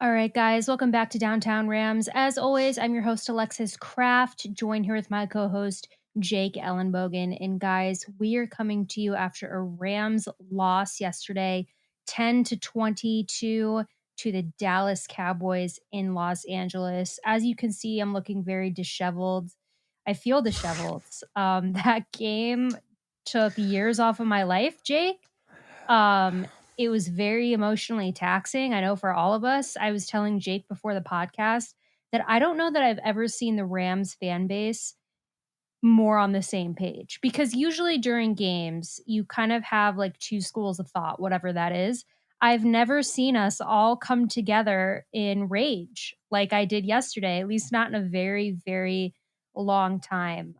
All right, guys, welcome back to Downtown Rams. As always, I'm your host, Alexis Kraft, joined here with my co-host, Jake Ellenbogen. And guys, we are coming to you after a Rams loss yesterday, 10-22 to the Dallas Cowboys in Los Angeles. As you can see, I'm looking very disheveled. I feel disheveled. That game took years off of my life, Jake. It was very emotionally taxing. I know for all of us. I was telling Jake before the podcast that I don't know that I've ever seen the Rams fan base more on the same page, because usually during games, you kind of have like two schools of thought, whatever that is. I've never seen us all come together in rage like I did yesterday, at least not in a very, very long time.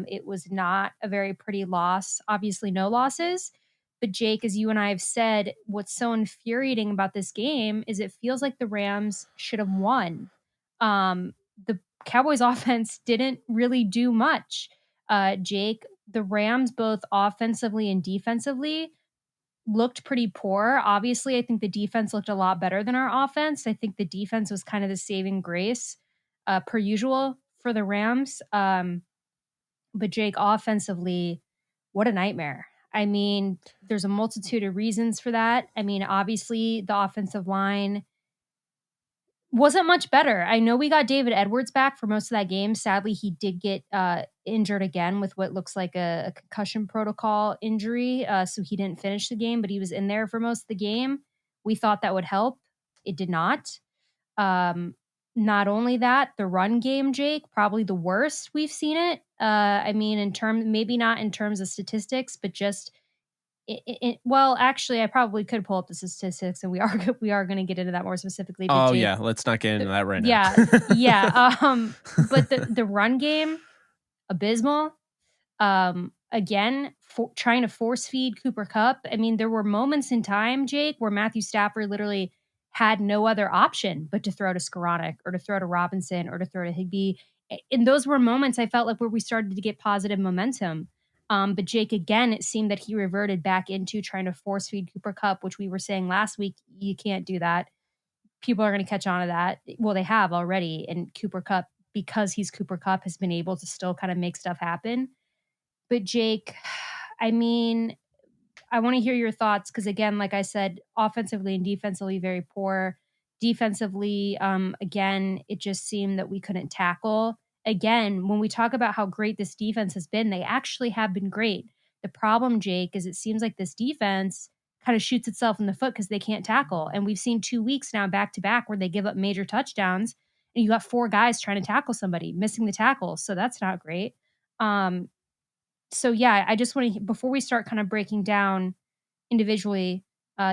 It was not a very pretty loss. Obviously, no losses. But Jake, as you and I have said, what's so infuriating about this game is it feels like the Rams should have won. The Cowboys offense didn't really do much. Jake, the Rams, both offensively and defensively, looked pretty poor. Obviously, I think the defense looked a lot better than our offense. I think the defense was kind of the saving grace, per usual, for the Rams. But Jake, offensively, what a nightmare. I mean, there's a multitude of reasons for that. I mean, obviously, the offensive line wasn't much better. I know we got David Edwards back for most of that game. Sadly, he did get injured again with what looks like a concussion protocol injury. So he didn't finish the game, but he was in there for most of the game. We thought that would help. It did not. Not only that, the run game, Jake, probably the worst we've seen it. I mean, maybe not in terms of statistics, but just well, actually, I probably could pull up the statistics, and we are going to get into that more specifically. But Jake, yeah, let's not get into that right now. Yeah. But the run game, abysmal. Again, trying to force feed Cooper Kupp. I mean, there were moments in time, Jake, where Matthew Stafford literally had no other option but to throw to Skoranek or to throw to Robinson or to throw to Higbee. And those were moments I felt like where we started to get positive momentum. But Jake, again, it seemed that he reverted back into trying to force feed Cooper Kupp, which we were saying last week, you can't do that. People are going to catch on to that. Well, they have already. And Cooper Kupp, because he's Cooper Kupp, has been able to still kind of make stuff happen. But Jake, I mean, I want to hear your thoughts because, again, like I said, offensively and defensively, very poor. Defensively, again, it just seemed that we couldn't tackle. Again, when we talk about how great this defense has been, they actually have been great. The problem, Jake, is it seems like this defense kind of shoots itself in the foot because they can't tackle. And we've seen 2 weeks now back to back where they give up major touchdowns and you got 4 guys trying to tackle somebody, missing the tackle. So that's not great. So yeah, I just want to, before we start kind of breaking down individually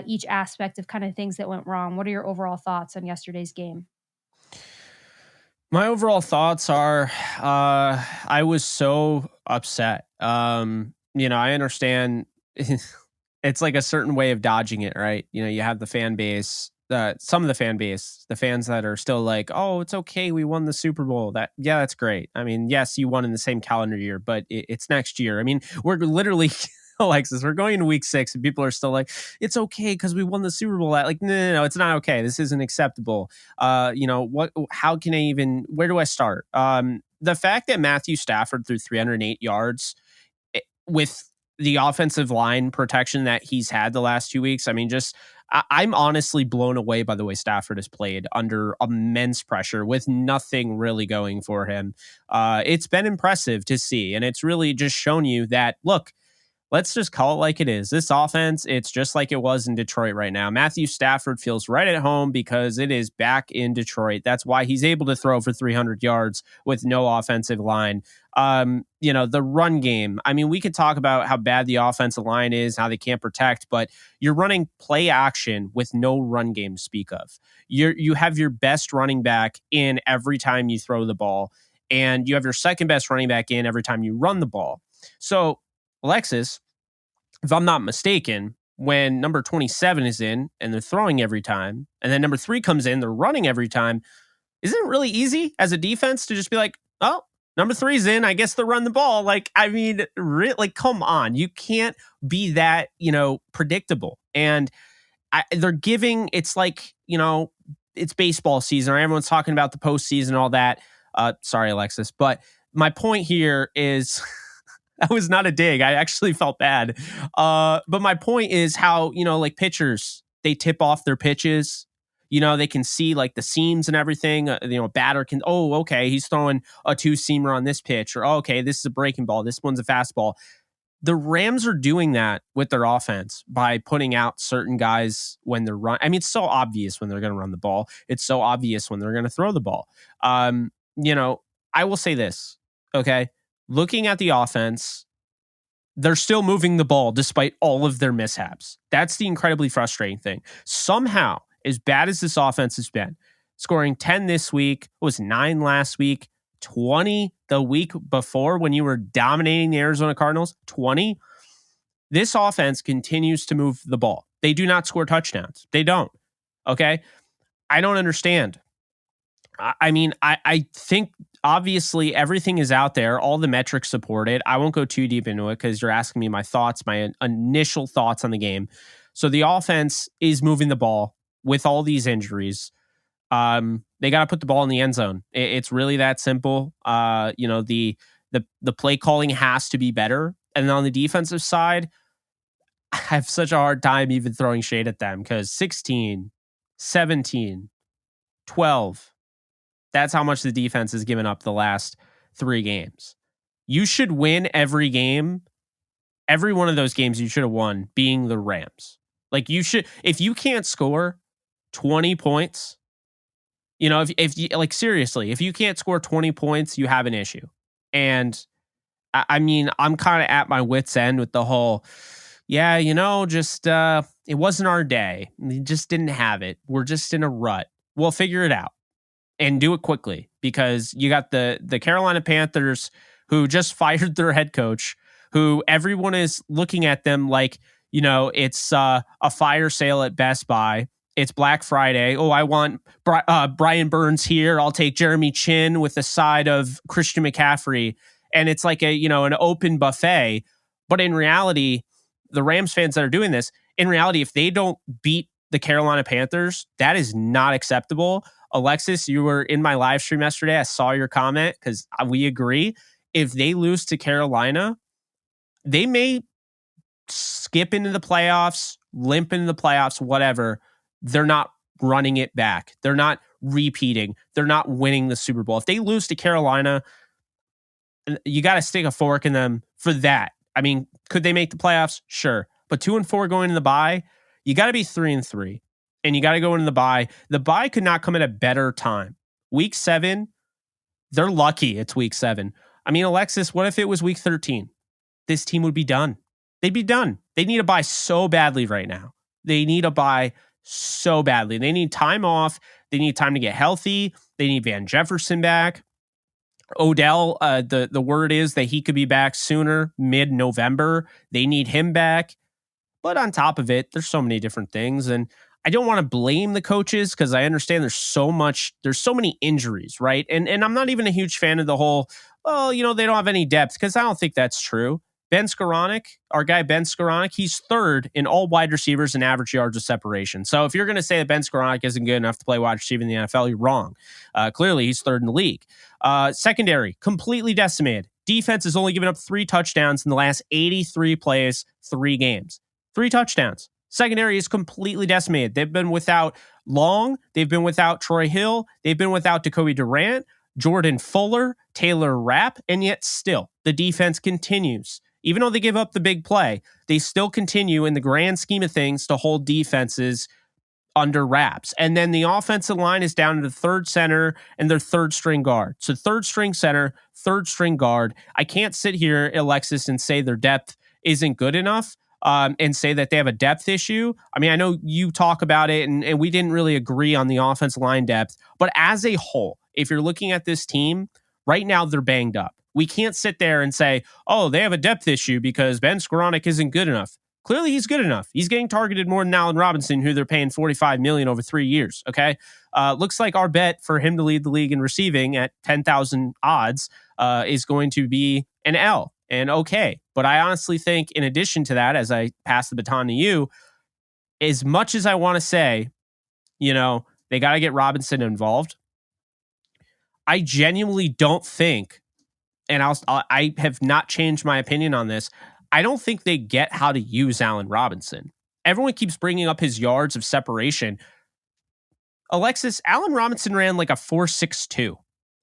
each aspect of kind of things that went wrong, what are your overall thoughts on yesterday's game? My overall thoughts are, I was so upset. I understand it's like a certain way of dodging it, right? You have the fan base, some of the fan base, the fans that are still like, oh, it's okay, we won the Super Bowl. That's great. I mean, yes, you won in the same calendar year, but it's next year. I mean, we're literally, Alexis, we're going into week 6 and people are still like, it's okay because we won the Super Bowl. Like, no, it's not okay. This isn't acceptable. How can I even, where do I start? The fact that Matthew Stafford threw 308 yards with the offensive line protection that he's had the last 2 weeks. I mean, I'm honestly blown away by the way Stafford has played under immense pressure with nothing really going for him. It's been impressive to see. And it's really just shown you that, look, let's just call it like it is. This offense, it's just like it was in Detroit right now. Matthew Stafford feels right at home because it is back in Detroit. That's why he's able to throw for 300 yards with no offensive line. The run game. I mean, we could talk about how bad the offensive line is, how they can't protect, but you're running play action with no run game to speak of. You have your best running back in every time you throw the ball, and you have your second best running back in every time you run the ball. So, Alexis, if I'm not mistaken, when number 27 is in and they're throwing every time, and then number 3 comes in, they're running every time, isn't it really easy as a defense to just be like, oh, number 3's in, I guess they'll run the ball? Like, I mean, come on. You can't be that, predictable. And they're giving, it's like, it's baseball season, or everyone's talking about the postseason and all that. Sorry, Alexis. But my point here is that was not a dig. I actually felt bad. But my point is how, like pitchers, they tip off their pitches. They can see like the seams and everything. Batter can, okay, he's throwing a 2-seamer on this pitch, or okay, this is a breaking ball. This one's a fastball. The Rams are doing that with their offense by putting out certain guys when they're run. I mean, it's so obvious when they're going to run the ball. It's so obvious when they're going to throw the ball. I will say this, okay? Looking at the offense, they're still moving the ball despite all of their mishaps. That's the incredibly frustrating thing. Somehow, as bad as this offense has been, scoring 10 this week, was 9 last week, 20 the week before when you were dominating the Arizona Cardinals, 20. This offense continues to move the ball. They do not score touchdowns. They don't. Okay? I don't understand. I think obviously everything is out there. All the metrics support it. I won't go too deep into it because you're asking me my thoughts, my initial thoughts on the game. So the offense is moving the ball with all these injuries. They got to put the ball in the end zone. It's really that simple. The play calling has to be better. And on the defensive side, I have such a hard time even throwing shade at them because 16, 17, 12, that's how much the defense has given up the last 3 games. You should win every game. Every one of those games you should have won, being the Rams. Like you should, if you can't score 20 points, if you like, seriously, if you can't score 20 points, you have an issue. And I'm kind of at my wit's end with the whole, it wasn't our day. We just didn't have it. We're just in a rut. We'll figure it out and do it quickly because you got the Carolina Panthers who just fired their head coach, who everyone is looking at them like, it's a fire sale at Best Buy. It's Black Friday. Oh, I want Brian Burns here. I'll take Jeremy Chin with a side of Christian McCaffrey. And it's like an open buffet. But in reality, the Rams fans that are doing this, in reality, if they don't beat the Carolina Panthers, that is not acceptable. Alexis, you were in my live stream yesterday. I saw your comment because we agree. If they lose to Carolina, they may skip into the playoffs, limp into the playoffs, whatever. They're not running it back. They're not repeating. They're not winning the Super Bowl. If they lose to Carolina, you got to stick a fork in them for that. I mean, could they make the playoffs? Sure. But 2-4 going into the bye, you got to be 3-3. And you got to go into the bye. The bye could not come at a better time. Week 7, they're lucky it's week 7. I mean, Alexis, what if it was week 13? This team would be done. They'd be done. They need a bye so badly right now. They need a bye so badly. They need time off. They need time to get healthy. They need Van Jefferson back. Odell, the word is that he could be back sooner, mid-November. They need him back. But on top of it, there's so many different things. And I don't want to blame the coaches because I understand there's so many injuries, right? And I'm not even a huge fan of the whole, they don't have any depth, because I don't think that's true. Ben Skoranek, our guy Ben Skoranek, he's 3rd in all wide receivers in average yards of separation. So if you're going to say that Ben Skoranek isn't good enough to play wide receiver in the NFL, you're wrong. Clearly, he's 3rd in the league. Secondary, completely decimated. Defense has only given up 3 touchdowns in the last 83 plays, 3 games. 3 touchdowns. Secondary is completely decimated. They've been without Long. They've been without Troy Hill. They've been without Jacoby Durant, Jordan Fuller, Taylor Rapp, and yet still the defense continues. Even though they give up the big play, they still continue in the grand scheme of things to hold defenses under wraps. And then the offensive line is down to the 3rd center and their 3rd string guard. So 3rd string center, 3rd string guard. I can't sit here, Alexis, and say their depth isn't good enough. And say that they have a depth issue. I mean, I know you talk about it, and we didn't really agree on the offensive line depth. But as a whole, if you're looking at this team, right now they're banged up. We can't sit there and say, they have a depth issue because Ben Skoranek isn't good enough. Clearly, he's good enough. He's getting targeted more than Allen Robinson, who they're paying $45 million over 3 years. Okay, looks like our bet for him to lead the league in receiving at 10,000 odds is going to be an L. And okay, but I honestly think in addition to that, as I pass the baton to you, as much as I want to say, they got to get Robinson involved, I genuinely don't think, and I have not changed my opinion on this, I don't think they get how to use Allen Robinson. Everyone keeps bringing up his yards of separation. Alexis, Allen Robinson ran like a 4.62.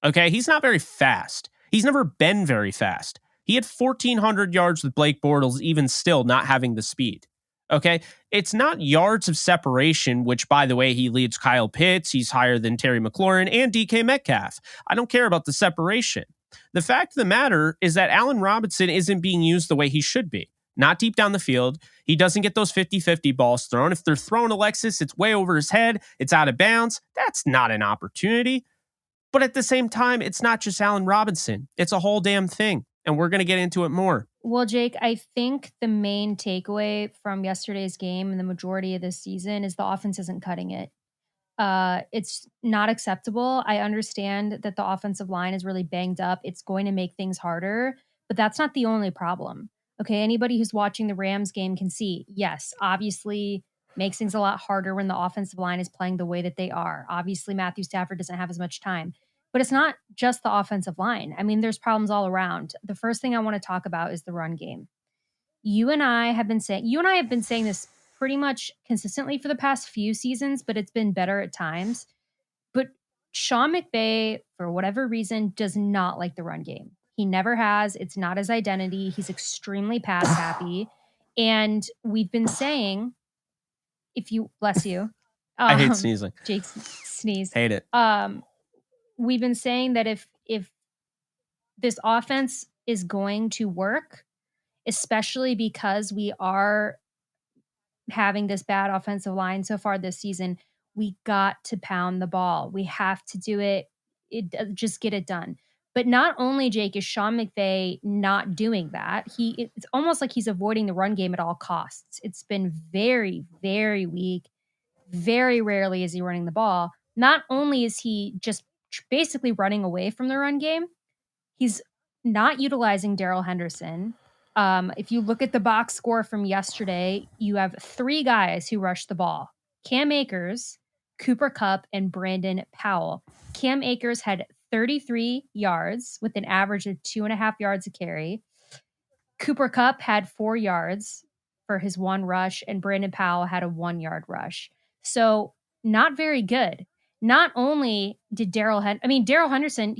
Okay, he's not very fast. He's never been very fast. He had 1,400 yards with Blake Bortles, even still not having the speed. Okay, it's not yards of separation, which, by the way, he leads Kyle Pitts. He's higher than Terry McLaurin and DK Metcalf. I don't care about the separation. The fact of the matter is that Allen Robinson isn't being used the way he should be. Not deep down the field. He doesn't get those 50-50 balls thrown. If they're throwing Alexis, it's way over his head. It's out of bounds. That's not an opportunity. But at the same time, it's not just Allen Robinson. It's a whole damn thing. And we're going to get into it more. Well, Jake, I think the main takeaway from yesterday's game and the majority of this season is the offense isn't cutting it. It's not acceptable. I understand that the offensive line is really banged up. It's going to make things harder, but that's not the only problem. Okay, anybody who's watching the Rams game can see, yes, obviously makes things a lot harder when the offensive line is playing the way that they are. Obviously, Matthew Stafford doesn't have as much time. But it's not just the offensive line. I mean, there's problems all around. The first thing I want to talk about is the run game. You and I have been saying this pretty much consistently for the past few seasons, but it's been better at times. But Sean McVay, for whatever reason, does not like the run game. He never has. It's not his identity. He's extremely pass happy. And we've been saying, bless you. I hate sneezing. Jake's sneeze. Hate it. We've been saying that if this offense is going to work, especially because we are having this bad offensive line so far this season, we got to pound the ball. We have to do it. Just get it done. But not only, Jake, is Sean McVay not doing that, it's almost like he's avoiding the run game at all costs. It's been very, very weak. Very rarely is he running the ball. Not only is he just basically running away from the run game, he's not utilizing Daryl Henderson. If you look at the box score from yesterday, you have 3 guys who rushed the ball: Cam Akers, Cooper Kupp, and Brandon Powell. Cam Akers had 33 yards with an average of 2.5 yards a carry. Cooper Kupp had 4 yards for his 1 rush, and Brandon Powell had a 1-yard rush. So not very good. Not only did Daryl Henderson,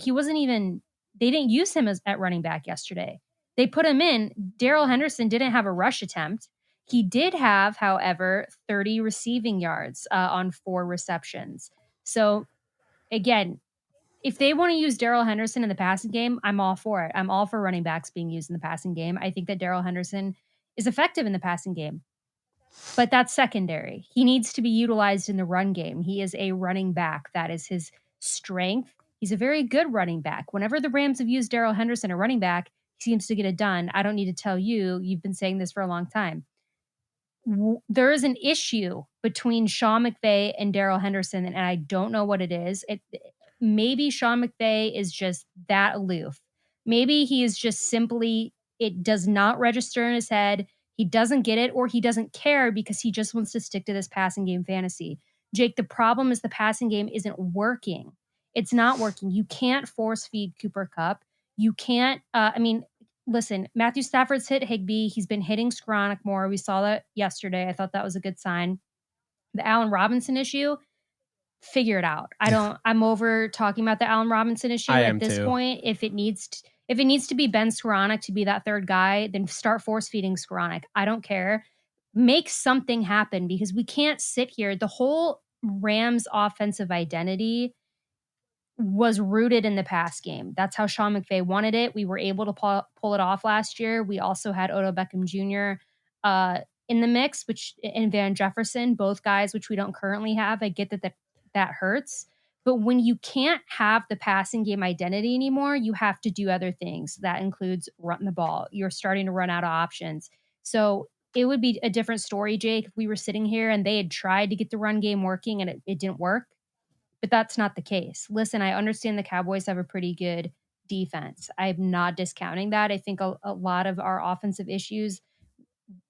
they didn't use him at running back yesterday. They put him in. Daryl Henderson didn't have a rush attempt. He did have, however, 30 receiving yards on 4 receptions. So again, if they want to use Daryl Henderson in the passing game, I'm all for it. I'm all for running backs being used in the passing game. I think that Daryl Henderson is effective in the passing game. But that's secondary. He needs to be utilized in the run game. He is a running back. That is his strength. He's a very good running back. Whenever the Rams have used Daryl Henderson, a running back, he seems to get it done. I don't need to tell you. You've been saying this for a long time. There is an issue between Sean McVay and Daryl Henderson, and I don't know what it is. Maybe Sean McVay is just that aloof. Maybe he is just simply, it does not register in his head. He doesn't get it, or he doesn't care because he just wants to stick to this passing game fantasy. Jake, the problem is the passing game isn't working. It's not working. You can't force feed Cooper Kupp. You can't, listen, Matthew Stafford's hit Higbee. He's been hitting Skoranek more. We saw that yesterday. I thought that was a good sign. The Allen Robinson issue, figure it out. I'm over talking about the Allen Robinson issue at this point. If it needs to be Ben Skoranek to be that third guy, then start force feeding Skoranek. I don't care. Make something happen, because we can't sit here. The whole Rams offensive identity was rooted in the pass game. That's how Sean McVay wanted it. We were able to pull it off last year. We also had Odell Beckham Jr. In the mix, and Van Jefferson, both guys, which we don't currently have. I get that hurts. But when you can't have the passing game identity anymore, you have to do other things. That includes run the ball. You're starting to run out of options. So it would be a different story, Jake, if we were sitting here and they had tried to get the run game working and it didn't work. But that's not the case. Listen, I understand the Cowboys have a pretty good defense. I'm not discounting that. I think a lot of our offensive issues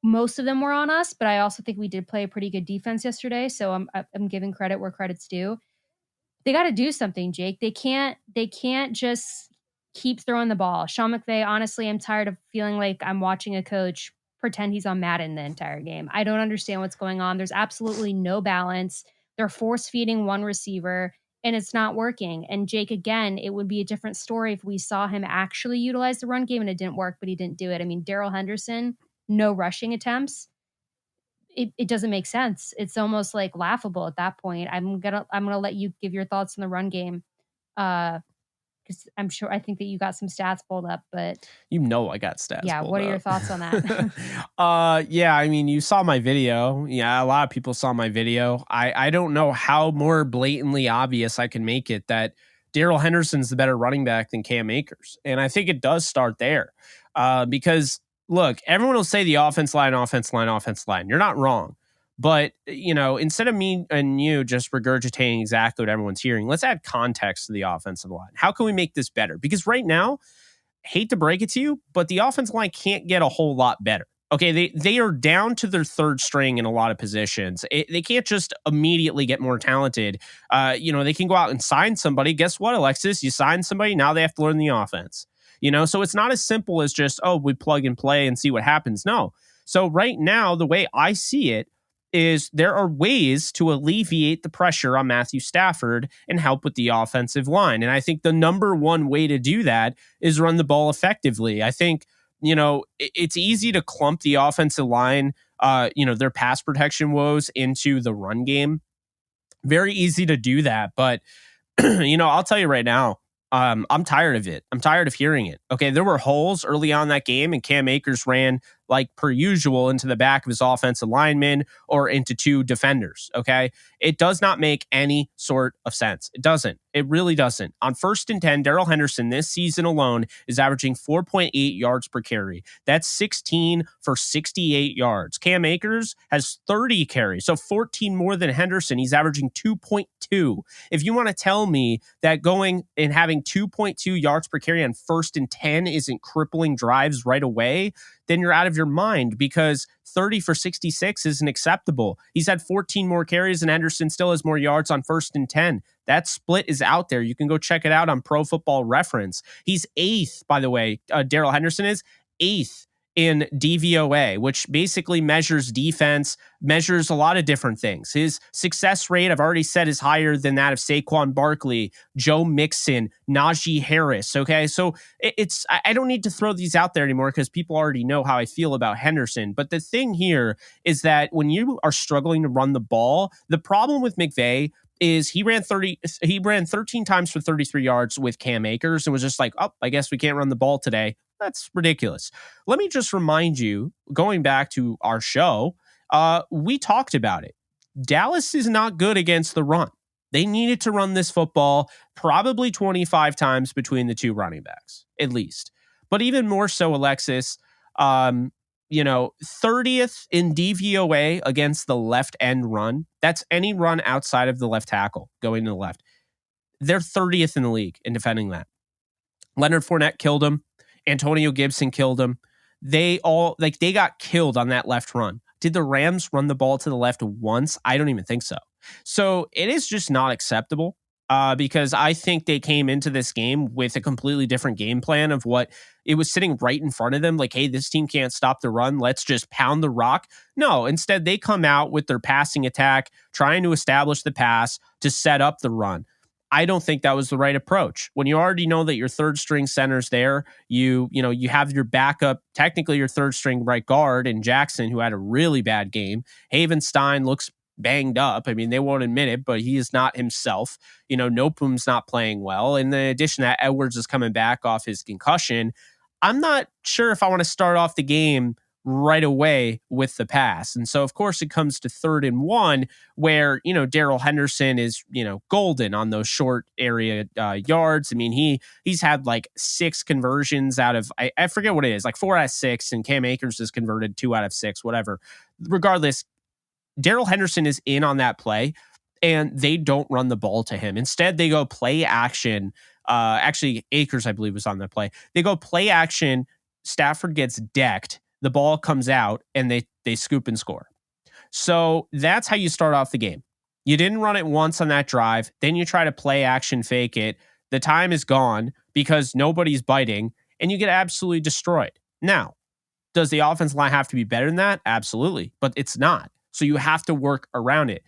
most of them were on us, but I also think we did play a pretty good defense yesterday. So I'm giving credit where credit's due. They got to do something, Jake. They can't just keep throwing the ball. Sean McVay, honestly, I'm tired of feeling like I'm watching a coach pretend he's on Madden the entire game. I don't understand what's going on. There's absolutely no balance. They're force feeding one receiver and it's not working. And Jake, again, it would be a different story if we saw him actually utilize the run game and it didn't work, but he didn't do it. I mean, Daryl Henderson, no rushing attempts. It doesn't make sense. It's almost like laughable at that point. I'm gonna let you give your thoughts on the run game, because I think that you got some stats pulled up, but I got stats. Yeah, what are your thoughts on that? Yeah, I mean, you saw my video. Yeah, a lot of people saw my video. I don't know how more blatantly obvious I can make it that Daryl Henderson's the better running back than Cam Akers, and I think it does start there, because look, everyone will say the offense line. You're not wrong. But, instead of me and you just regurgitating exactly what everyone's hearing, let's add context to the offensive line. How can we make this better? Because right now, hate to break it to you, but the offensive line can't get a whole lot better. Okay, they are down to their third string in a lot of positions. They can't just immediately get more talented. They can go out and sign somebody. Guess what, Alexis? You sign somebody, now they have to learn the offense. So it's not as simple as just, we plug and play and see what happens. No. So right now, the way I see it is there are ways to alleviate the pressure on Matthew Stafford and help with the offensive line. And I think the number one way to do that is run the ball effectively. I think, it's easy to clump the offensive line, their pass protection woes into the run game. Very easy to do that. But, I'll tell you right now, I'm tired of it. I'm tired of hearing it. Okay, there were holes early on that game, and Cam Akers ran like per usual into the back of his offensive lineman or into two defenders. Okay, it does not make any sort of sense. It doesn't. It really doesn't. On 1st and 10, Daryl Henderson this season alone is averaging 4.8 yards per carry. That's 16 for 68 yards. Cam Akers has 30 carries, so 14 more than Henderson. He's averaging 2.2. If you want to tell me that going and having 2.2 yards per carry on 1st and 10 isn't crippling drives right away, then you're out of your mind, because 30 for 66 isn't acceptable. He's had 14 more carries and Henderson still has more yards on 1st and 10. That split is out there. You can go check it out on Pro Football Reference. He's 8th, by the way. Daryl Henderson is 8th in DVOA, which basically measures defense, measures a lot of different things. His success rate, I've already said, is higher than that of Saquon Barkley, Joe Mixon, Najee Harris. Okay, so I don't need to throw these out there anymore because people already know how I feel about Henderson. But the thing here is that when you are struggling to run the ball, the problem with McVay is he ran 13 times for 33 yards with Cam Akers and was just like, I guess we can't run the ball today. That's ridiculous. Let me just remind you, going back to our show, we talked about it. Dallas is not good against the run. They needed to run this football probably 25 times between the two running backs, at least. But even more so, Alexis, 30th in DVOA against the left end run. That's any run outside of the left tackle going to the left. They're 30th in the league in defending that. Leonard Fournette killed him. Antonio Gibson killed him. They got killed on that left run. Did the Rams run the ball to the left once? I don't even think so. So it is just not acceptable, because I think they came into this game with a completely different game plan of what it was sitting right in front of them. Like, hey, this team can't stop the run. Let's just pound the rock. No, instead they come out with their passing attack, trying to establish the pass to set up the run. I don't think that was the right approach. When you already know that your third string center's there, you have your backup, technically your third string right guard in Jackson, who had a really bad game. Havenstein looks banged up. I mean, they won't admit it, but he is not himself. Nopum's not playing well. And in addition to that, Edwards is coming back off his concussion. I'm not sure if I want to start off the game right away with the pass. And so, of course, it comes to 3rd and 1 where, Daryl Henderson is, golden on those short area yards. I mean, he's had like 6 conversions out of, I forget what it is, like 4 out of 6, and Cam Akers has converted 2 out of 6, whatever. Regardless, Daryl Henderson is in on that play, and they don't run the ball to him. Instead, they go play action. Actually, Akers, I believe, was on that play. They go play action. Stafford gets decked. the ball comes out and they scoop and score. So that's how you start off the game. You didn't run it once on that drive. Then you try to play action fake it. The time is gone because nobody's biting and you get absolutely destroyed. Now, does the offensive line have to be better than that? Absolutely, but it's not. So you have to work around it.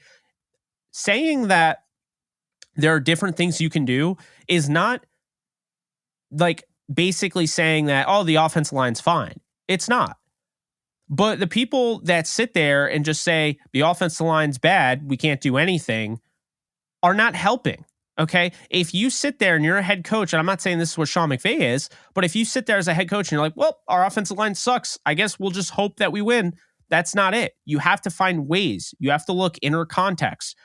Saying that there are different things you can do is not like basically saying that, oh, the offensive line's fine. It's not. But the people that sit there and just say the offensive line's bad, we can't do anything, are not helping. Okay. If you sit there and you're a head coach, and I'm not saying this is what Sean McVay is, but if you sit there as a head coach and you're like, well, our offensive line sucks, I guess we'll just hope that we win. That's not it. You have to find ways. You have to look inner context.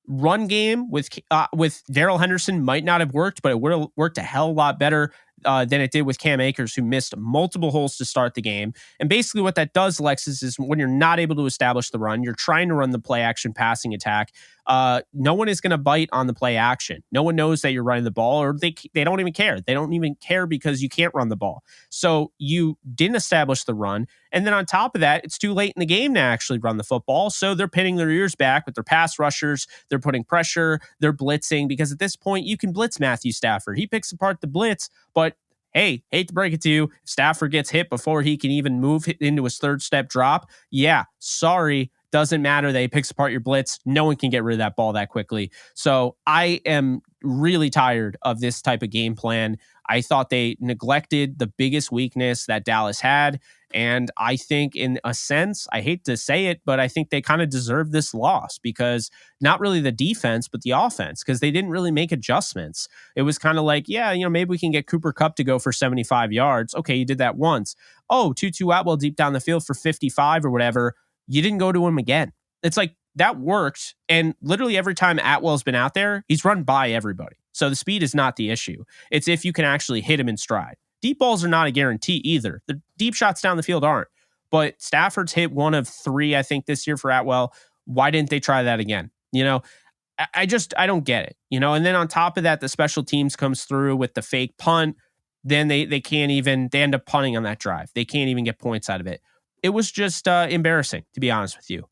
Run game with Daryl Henderson might not have worked, but it would have worked a hell of a lot better than it did with Cam Akers, who missed multiple holes to start the game. And basically what that does, Alexis, is when you're not able to establish the run, you're trying to run the play action passing attack. No one is going to bite on the play action. No one knows that you're running the ball, or they don't even care. They don't even care because you can't run the ball. So you didn't establish the run. And then on top of that, it's too late in the game to actually run the football. So they're pinning their ears back with their pass rushers. They're putting pressure. They're blitzing, because at this point you can blitz Matthew Stafford. He picks apart the blitz, but hey, hate to break it to you, if Stafford gets hit before he can even move into his third step drop, yeah, sorry, doesn't matter that he picks apart your blitz. No one can get rid of that ball that quickly. So I am really tired of this type of game plan. I thought they neglected the biggest weakness that Dallas had. And I think in a sense, I hate to say it, but I think they kind of deserve this loss, because not really the defense, but the offense, because they didn't really make adjustments. It was kind of like, yeah, maybe we can get Cooper Kupp to go for 75 yards. Okay, you did that once. Oh, Tutu Atwell deep down the field for 55 or whatever. You didn't go to him again. It's like that worked. And literally every time Atwell's been out there, he's run by everybody. So the speed is not the issue. It's if you can actually hit him in stride. Deep balls are not a guarantee either. The deep shots down the field aren't. But Stafford's hit 1 of 3, I think, this year for Atwell. Why didn't they try that again? I don't get it. And then on top of that, the special teams comes through with the fake punt. Then they can't even, they end up punting on that drive. They can't even get points out of it. It was just embarrassing, to be honest with you.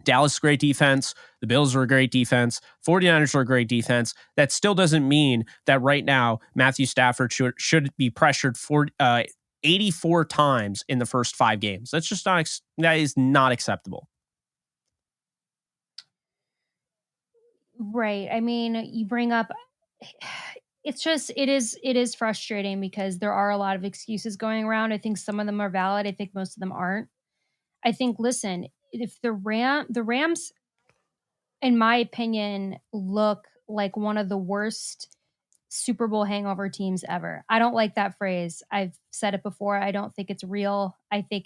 Dallas is a great defense. The Bills are a great defense. 49ers are a great defense. That still doesn't mean that right now Matthew Stafford should be pressured for 84 times in the first 5 games. That's just that is not acceptable. Right. I mean, you bring up, it is frustrating because there are a lot of excuses going around. I think some of them are valid. I think most of them aren't. I think, listen, if the Rams, in my opinion, look like one of the worst Super Bowl hangover teams ever. I don't like that phrase. I've said it before. I don't think it's real. I think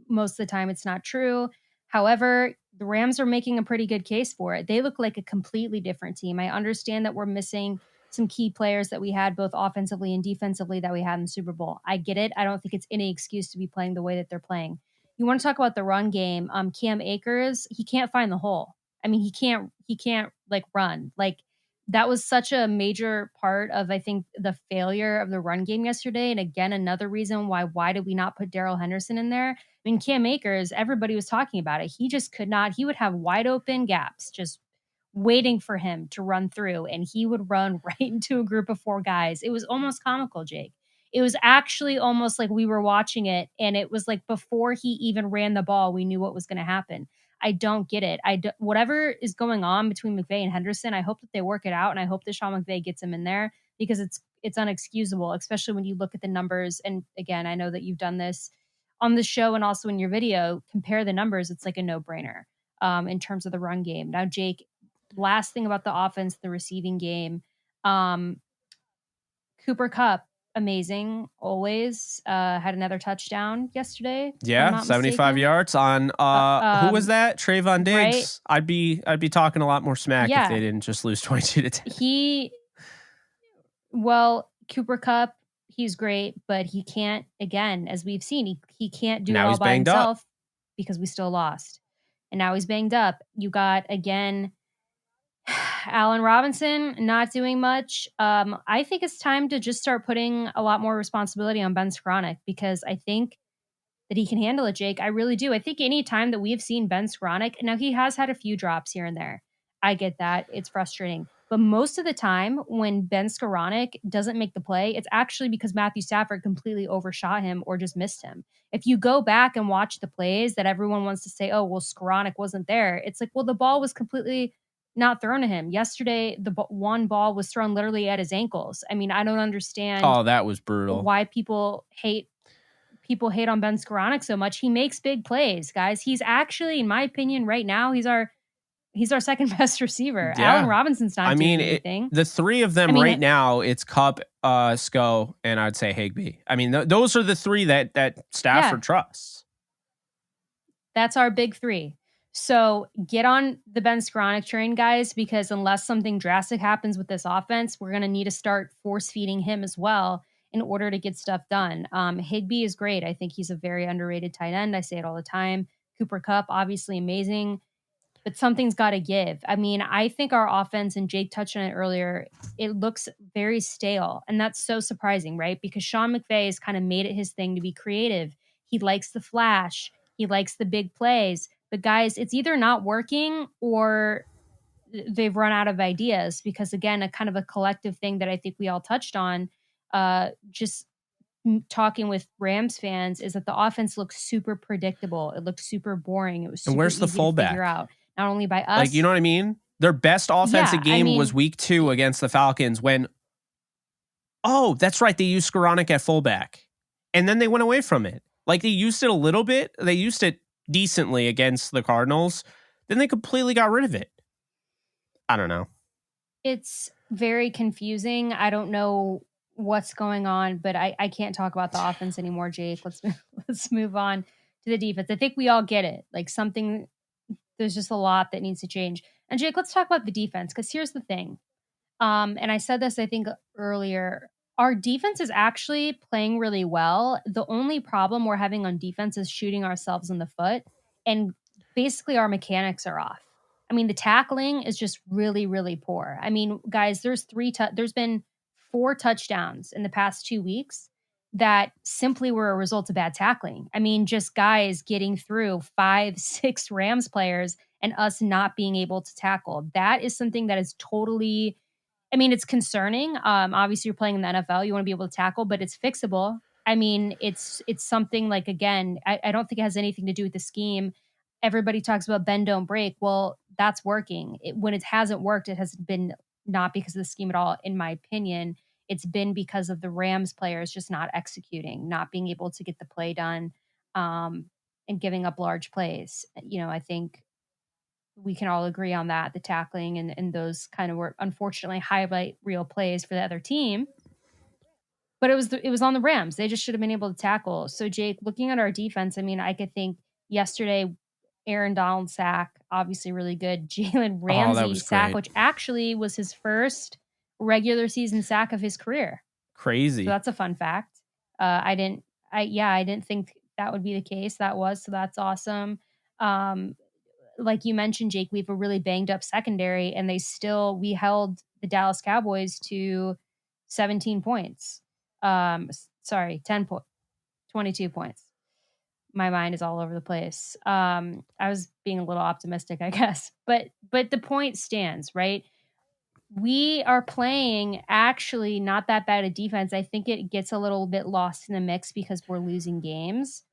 most of the time it's not true. However, the Rams are making a pretty good case for it. They look like a completely different team. I understand that we're missing some key players that we had both offensively and defensively that we had in the Super Bowl. I get it. I don't think it's any excuse to be playing the way that they're playing. You want to talk about the run game? Cam Akers, he can't find the hole. I mean, he can't like run. Like, that was such a major part of, I think, the failure of the run game yesterday. And again, another reason why did we not put Daryl Henderson in there? I mean, Cam Akers, everybody was talking about it. He just could not. He would have wide open gaps just waiting for him to run through, and he would run right into a group of 4 guys. It was almost comical, Jake. It was actually almost like we were watching it, and it was like before he even ran the ball, we knew what was going to happen. I don't get it. Whatever is going on between McVay and Henderson, I hope that they work it out, and I hope that Sean McVay gets him in there, because it's unexcusable, especially when you look at the numbers. And again, I know that you've done this on the show and also in your video. Compare the numbers; it's like a no-brainer in terms of the run game. Now, Jake, last thing about the offense, the receiving game, Cooper Kupp, amazing, always had another touchdown yesterday. Yeah, 75 yards on who was that? Trayvon Diggs. Right? I'd be talking a lot more smack if they didn't just lose 22-10. Cooper Kupp, he's great, but he can't, again, as we've seen, he can't do it all by himself because we still lost. And now he's banged up. You got, again, Allen Robinson not doing much. I think it's time to just start putting a lot more responsibility on Ben Skowronek, because I think that he can handle it, Jake. I really do. I think any time that we have seen Ben Skoranek, now he has had a few drops here and there. I get that. It's frustrating. But most of the time when Ben Skoranek doesn't make the play, it's actually because Matthew Stafford completely overshot him or just missed him. If you go back and watch the plays that everyone wants to say, oh, well, Skoranek wasn't there. It's like, well, the ball was completely not thrown to him. Yesterday, the one ball was thrown literally at his ankles. I mean, I don't understand. Oh, that was brutal. Why people hate on Ben Skoranek so much. He makes big plays, guys. He's actually, in my opinion, right now, he's our second best receiver. Yeah. Allen Robinson's not doing anything. The three of them right now, it's Kupp, Sko, and I'd say Higbee. I mean, those are the three that Stafford trusts. That's our big three. So get on the Ben Skoranek train, guys, because unless something drastic happens with this offense, we're going to need to start force feeding him as well in order to get stuff done. Higbee is great. I think he's a very underrated tight end. I say it all the time. Cooper Kupp, obviously amazing, but something's got to give. I mean, I think our offense, and Jake touched on it earlier, it looks very stale. And that's so surprising, right? Because Sean McVay has kind of made it his thing to be creative. He likes the flash. He likes the big plays. But guys, it's either not working or they've run out of ideas because, again, a kind of a collective thing that I think we all touched on, just talking with Rams fans, is that the offense looks super predictable. It looked super boring. It was super where's the easy fullback? to figure out, not only by us. Like, you know what I mean? Their best offensive game was week 2 against the Falcons when, oh, that's right, they used Skoranek at fullback. And then they went away from it. Like, they used it a little bit. They used it decently against the Cardinals. Then they completely got rid of it. I don't know. It's very confusing. I don't know what's going on, but I can't talk about the offense anymore, Jake. Let's move on to the defense. I think we all get it. Like, there's just a lot that needs to change. And Jake, let's talk about the defense, because here's the thing. And I said this, I think, earlier. Our defense is actually playing really well. The only problem we're having on defense is shooting ourselves in the foot. And basically our mechanics are off. I mean, the tackling is just really, really poor. I mean, guys, there's been 4 touchdowns in the past 2 weeks that simply were a result of bad tackling. I mean, just guys getting through 5, 6 Rams players and us not being able to tackle. That is something that is totally, I mean, it's concerning. Obviously, you're playing in the NFL. You want to be able to tackle, but it's fixable. I mean, it's something like, again, I don't think it has anything to do with the scheme. Everybody talks about bend, don't break. Well, that's working. When it hasn't worked, it has been not because of the scheme at all, in my opinion. It's been because of the Rams players just not executing, not being able to get the play done, and giving up large plays. You know, I think we can all agree on that. The tackling and those kind of were unfortunately highlight real plays for the other team. But it was on the Rams. They just should have been able to tackle. So Jake, looking at our defense, I mean, I could think yesterday, Aaron Donald sack, obviously really good. Jalen Ramsey sack, which actually was his first regular season sack of his career. Crazy. So that's a fun fact. I didn't think that would be the case. So that's awesome. Like you mentioned, Jake, we have a really banged up secondary, and we held the Dallas Cowboys to 17 points. 22 points. My mind is all over the place. I was being a little optimistic, I guess, but the point stands, right? We are playing actually not that bad a defense. I think it gets a little bit lost in the mix because we're losing games.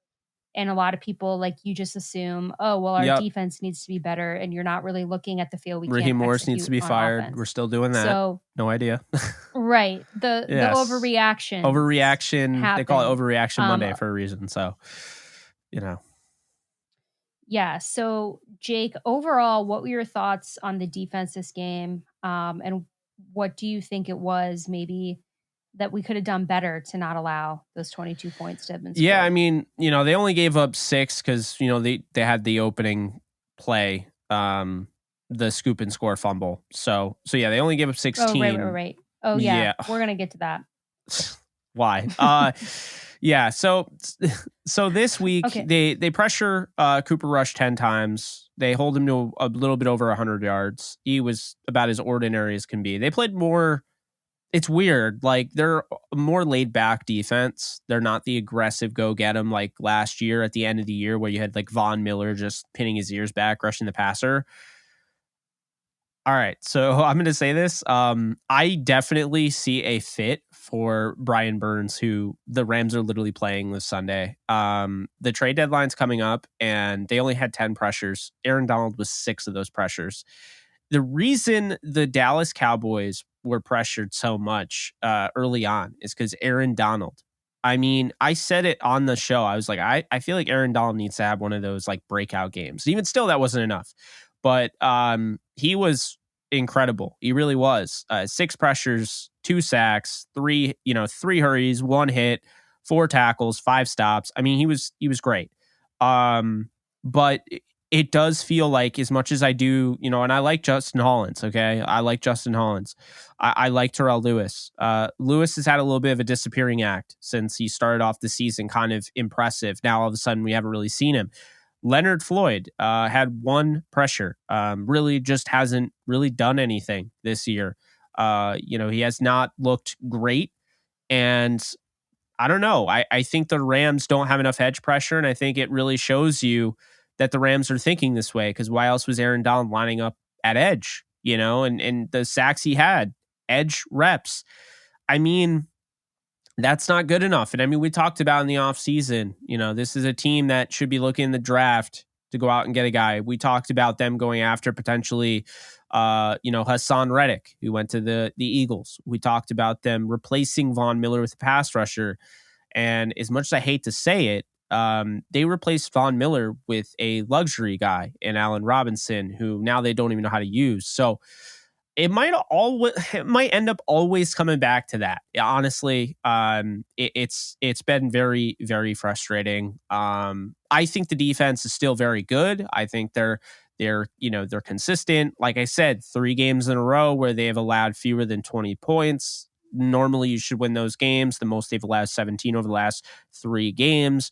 And a lot of people, like, you just assume, oh, well, our defense needs to be better, and you're not really looking at the field. Raheem Morris needs to be fired. Offense. We're still doing that. So, no idea. Right. The overreaction. Overreaction. They call it Overreaction Monday for a reason. So, you know. Yeah. So, Jake, overall, what were your thoughts on the defense this game? And what do you think it was maybe that we could have done better to not allow those 22 points to have been scored? Yeah, I mean, you know, they only gave up 6 because, you know, they had the opening play, the scoop and score fumble. So yeah, they only gave up 16. Oh, right. Oh, yeah. We're going to get to that. Why? Yeah, so this week, they pressure Cooper Rush 10 times. They hold him to a little bit over 100 yards. He was about as ordinary as can be. They played more it's weird. Like, they're a more laid back defense. They're not the aggressive go get 'em like last year at the end of the year where you had like Von Miller just pinning his ears back, rushing the passer. All right, so I'm going to say this. I definitely see a fit for Brian Burns, who the Rams are literally playing this Sunday. The trade deadline's coming up, and they only had 10 pressures. Aaron Donald was 6 of those pressures. The reason the Dallas Cowboys were pressured so much early on is because Aaron Donald. I mean, I said it on the show. I was like, I feel like Aaron Donald needs to have one of those like breakout games. Even still, that wasn't enough. But he was incredible. He really was. 6 pressures, 2 sacks, 3 hurries, 1 hit, 4 tackles, 5 stops. I mean, he was great. But it does feel like, as much as I do, and I like Justin Hollins, okay? I like Justin Hollins. I like Terrell Lewis. Lewis has had a little bit of a disappearing act since he started off the season kind of impressive. Now, all of a sudden, we haven't really seen him. Leonard Floyd had 1 pressure, really just hasn't really done anything this year. He has not looked great. And I don't know. I think the Rams don't have enough edge pressure, and I think it really shows you that the Rams are thinking this way, because why else was Aaron Donald lining up at edge, and the sacks he had, edge reps. I mean, that's not good enough. And I mean, we talked about in the offseason, this is a team that should be looking in the draft to go out and get a guy. We talked about them going after potentially, Hassan Reddick, who went to the Eagles. We talked about them replacing Von Miller with a pass rusher. And as much as I hate to say it, they replaced Von Miller with a luxury guy in Allen Robinson, who now they don't even know how to use. So it might end up always coming back to that. Honestly, it's been very, very frustrating. I think the defense is still very good. I think they're consistent. Like I said, 3 games in a row where they have allowed fewer than 20 points. Normally, you should win those games. The most they've allowed 17 over the last 3 games.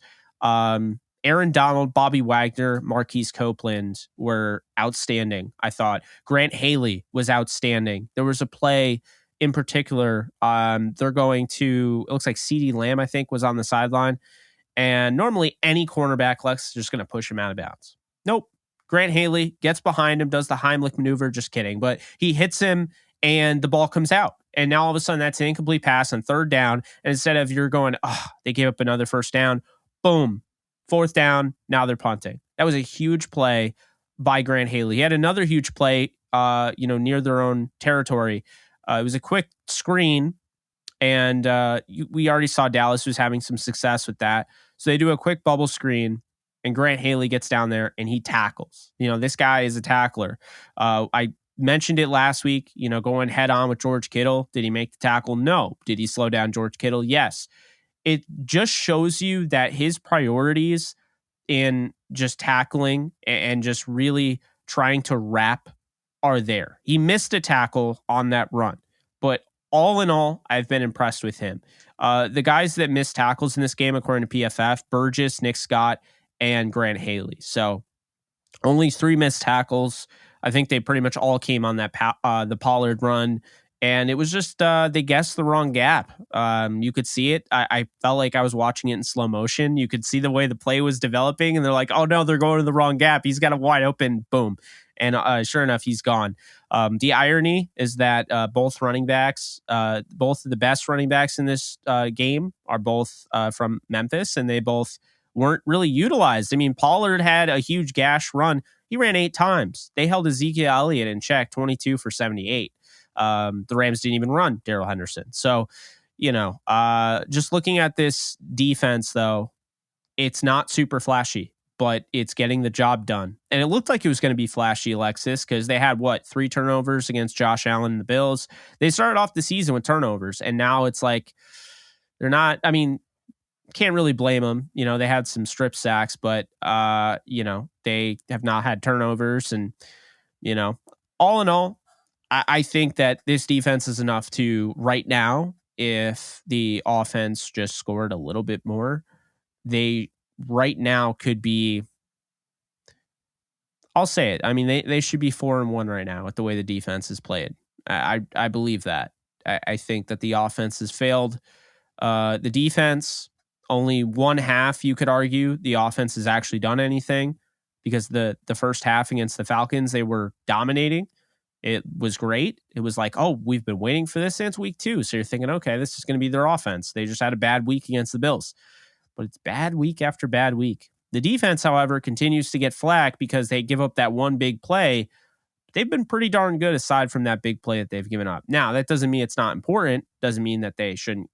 Aaron Donald, Bobby Wagner, Marquise Copeland were outstanding, I thought. Grant Haley was outstanding. There was a play in particular. They're going to, it looks like CeeDee Lamb, I think, was on the sideline. And normally any cornerback, Lex, is just going to push him out of bounds. Nope. Grant Haley gets behind him, does the Heimlich maneuver. Just kidding. But he hits him and the ball comes out. And now all of a sudden that's an incomplete pass on 3rd down. And instead of you're going, they gave up another 1st down, boom. 4th down, now they're punting. That was a huge play by Grant Haley. He had another huge play, near their own territory. It was a quick screen, and we already saw Dallas was having some success with that. So they do a quick bubble screen, and Grant Haley gets down there, and he tackles. This guy is a tackler. I mentioned it last week, going head on with George Kittle. Did he make the tackle? No. Did he slow down George Kittle? Yes. It just shows you that his priorities in just tackling and just really trying to wrap are there. He missed a tackle on that run, but all in all, I've been impressed with him. The guys that missed tackles in this game, according to PFF, Burgess, Nick Scott, and Grant Haley. So only 3 missed tackles. I think they pretty much all came on that the Pollard run. And it was just, they guessed the wrong gap. You could see it. I felt like I was watching it in slow motion. You could see the way the play was developing, and they're like, oh no, they're going to the wrong gap. He's got a wide open, boom. And sure enough, he's gone. The irony is that both running backs, both of the best running backs in this game are both from Memphis, and they both weren't really utilized. I mean, Pollard had a huge gash run. He ran 8 times. They held Ezekiel Elliott in check, 22 for 78. The Rams didn't even run Daryl Henderson. So, just looking at this defense, though, it's not super flashy, but it's getting the job done. And it looked like it was going to be flashy, Alexis, because they had 3 turnovers against Josh Allen and the Bills. They started off the season with turnovers, and now it's like they're not. I mean, can't really blame them. They had some strip sacks, but they have not had turnovers, and all in all, I think that this defense is enough to, right now, if the offense just scored a little bit more, they right now could be, I'll say it. I mean, they should be 4-1 right now with the way the defense is played. I believe that. I think that the offense has failed. The defense, only one half, you could argue, the offense has actually done anything, because the first half against the Falcons, they were dominating. It was great. It was like, oh, we've been waiting for this since week 2. So you're thinking, okay, this is going to be their offense. They just had a bad week against the Bills. But it's bad week after bad week. The defense, however, continues to get flack because they give up that one big play. They've been pretty darn good aside from that big play that they've given up. Now, that doesn't mean it's not important. Doesn't mean that they shouldn't,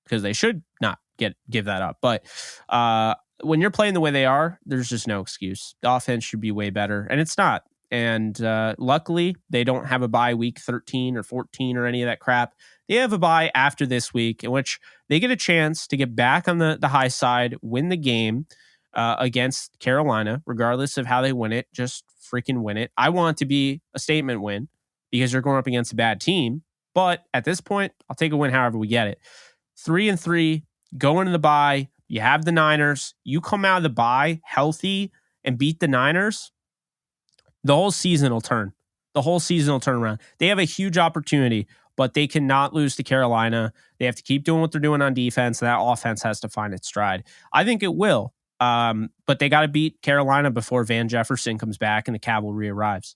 because they should not give that up. But when you're playing the way they are, there's just no excuse. The offense should be way better, and it's not. And luckily, they don't have a bye week 13 or 14 or any of that crap. They have a bye after this week, in which they get a chance to get back on the high side, win the game against Carolina, regardless of how they win it. Just freaking win it. I want it to be a statement win because you're going up against a bad team. But at this point, I'll take a win however we get it. 3-3, go into the bye. You have the Niners. You come out of the bye healthy and beat the Niners, the whole season will turn. The whole season will turn around. They have a huge opportunity, but they cannot lose to Carolina. They have to keep doing what they're doing on defense. That offense has to find its stride. I think it will, but they got to beat Carolina before Van Jefferson comes back and the cavalry arrives.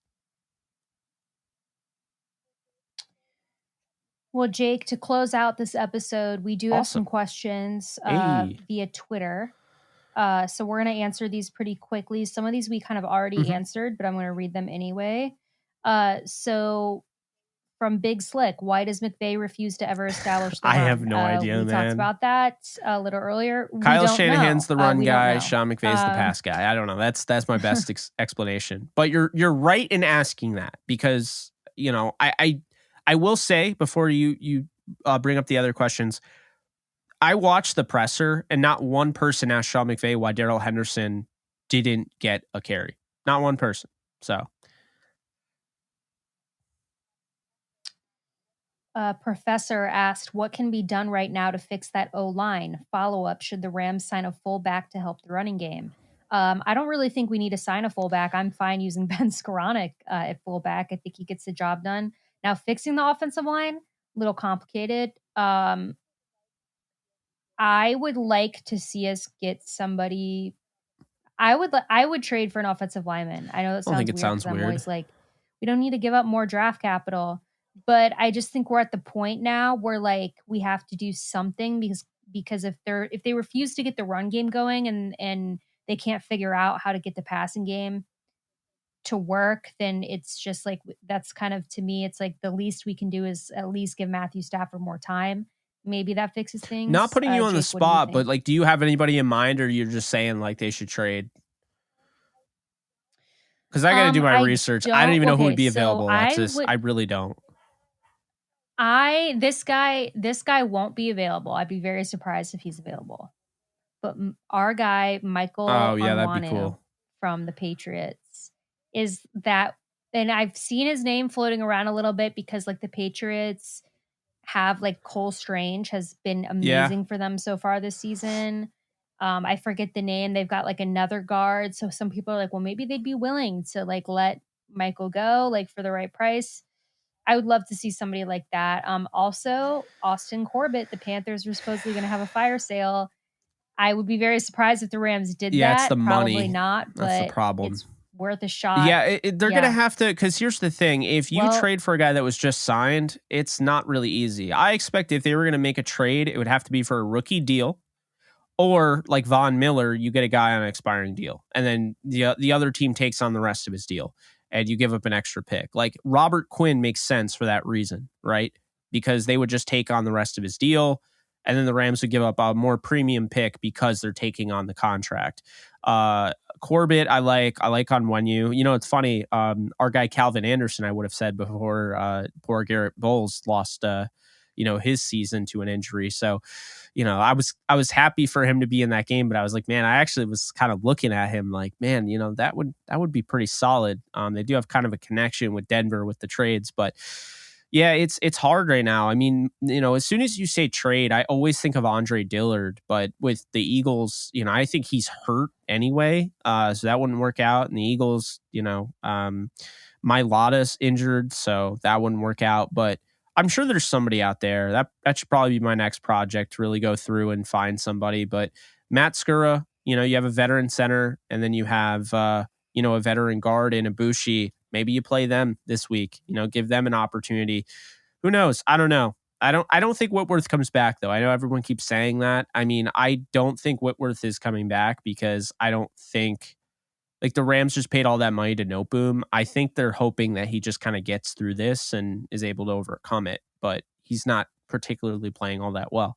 Well, Jake, to close out this episode, we do have some questions via Twitter. So we're going to answer these pretty quickly. Some of these we kind of already answered, but I'm going to read them anyway. So from Big Slick, why does McVay refuse to ever establish the run? I have no idea, we talked about that a little earlier. Kyle Shanahan's the run guy. Sean McVay's the pass guy. I don't know. That's my best explanation. But you're right in asking that, because I will say, before you bring up the other questions, I watched the presser and not one person asked Sean McVay why Daryl Henderson didn't get a carry. Not one person. So, Professor asked, what can be done right now to fix that O-line? Follow-up, should the Rams sign a fullback to help the running game? I don't really think we need to sign a fullback. I'm fine using Ben Skoranek at fullback. I think he gets the job done. Now, fixing the offensive line, a little complicated. I would like to see us get somebody. I would trade for an offensive lineman. I know that sounds weird. I'm always like, we don't need to give up more draft capital, but I just think we're at the point now where like we have to do something, because if they refuse to get the run game going and they can't figure out how to get the passing game to work, then it's just like, that's kind of, to me, it's like the least we can do is at least give Matthew Stafford more time. Maybe that fixes things. Not putting you on the spot, but like, do you have anybody in mind, or you're just saying like they should trade? Because I got to do my research. I don't even know who would be available, Alexis. I really don't. This guy won't be available. I'd be very surprised if he's available. But our guy, Michael that'd be cool, from the Patriots, is that, and I've seen his name floating around a little bit because like the Patriots have like Cole Strange has been amazing for them so far this season. I forget the name. They've got like another guard. So some people are like, well, maybe they'd be willing to like let Michael go like for the right price. I would love to see somebody like that. Also, Austin Corbett, the Panthers were supposedly going to have a fire sale. I would be very surprised if the Rams did that. It's the Probably money. Not, but that's the problem. It's worth a shot. Yeah, they're going to have to, because here's the thing. If you trade for a guy that was just signed, it's not really easy. I expect if they were going to make a trade, it would have to be for a rookie deal, or like Von Miller, you get a guy on an expiring deal, and then the other team takes on the rest of his deal, and you give up an extra pick. Like Robert Quinn makes sense for that reason, right? Because they would just take on the rest of his deal, and then the Rams would give up a more premium pick because they're taking on the contract. Corbett, I like on Wenyu. It's funny. Our guy Calvin Anderson, I would have said before poor Garrett Bowles lost his season to an injury. So, I was happy for him to be in that game, but I was like, man, I actually was kind of looking at him like, man, that would be pretty solid. They do have kind of a connection with Denver with the trades, but yeah, it's hard right now. I mean, as soon as you say trade, I always think of Andre Dillard, but with the Eagles, I think he's hurt anyway. So that wouldn't work out. And the Eagles, Mailata's injured, so that wouldn't work out. But I'm sure there's somebody out there. That should probably be my next project, to really go through and find somebody. But Matt Skura, you have a veteran center, and then you have a veteran guard in Ibushi. Maybe you play them this week. Give them an opportunity. Who knows? I don't know. I don't think Whitworth comes back, though. I know everyone keeps saying that. I mean, I don't think Whitworth is coming back, because I don't think, like, the Rams just paid all that money to Noteboom. I think they're hoping that he just kind of gets through this and is able to overcome it, but he's not particularly playing all that well.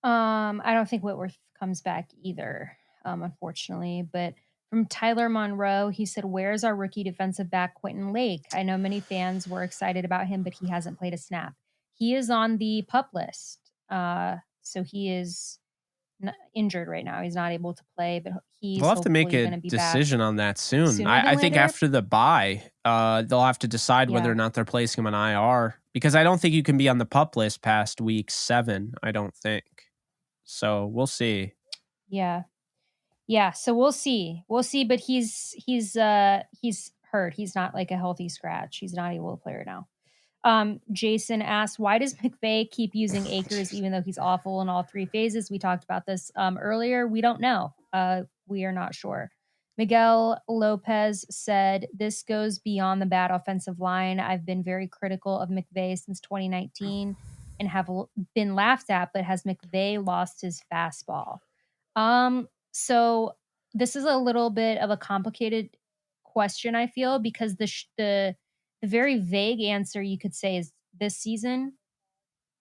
I don't think Whitworth comes back either, unfortunately. But from Tyler Monroe, he said, "Where's our rookie defensive back, Quentin Lake? I know many fans were excited about him, but he hasn't played a snap." He is on the PUP list. So he is injured right now. He's not able to play, but he's We'll have to make hopefully a going to be decision back on that soon. sooner I than think later. after the bye, they'll have to decide whether Yeah. or not they're placing him on IR, because I don't think you can be on the PUP list past week 7. I don't think. So we'll see. Yeah. So we'll see. But he's hurt. He's not like a healthy scratch. He's not able to play right now. Jason asked, why does McVay keep using Akers even though he's awful in all 3 phases? We talked about this earlier. We don't know. We are not sure. Miguel Lopez said, this goes beyond the bad offensive line. I've been very critical of McVay since 2019 and have been laughed at, but has McVay lost his fastball? So this is a little bit of a complicated question, I feel, because the very vague answer you could say is this season,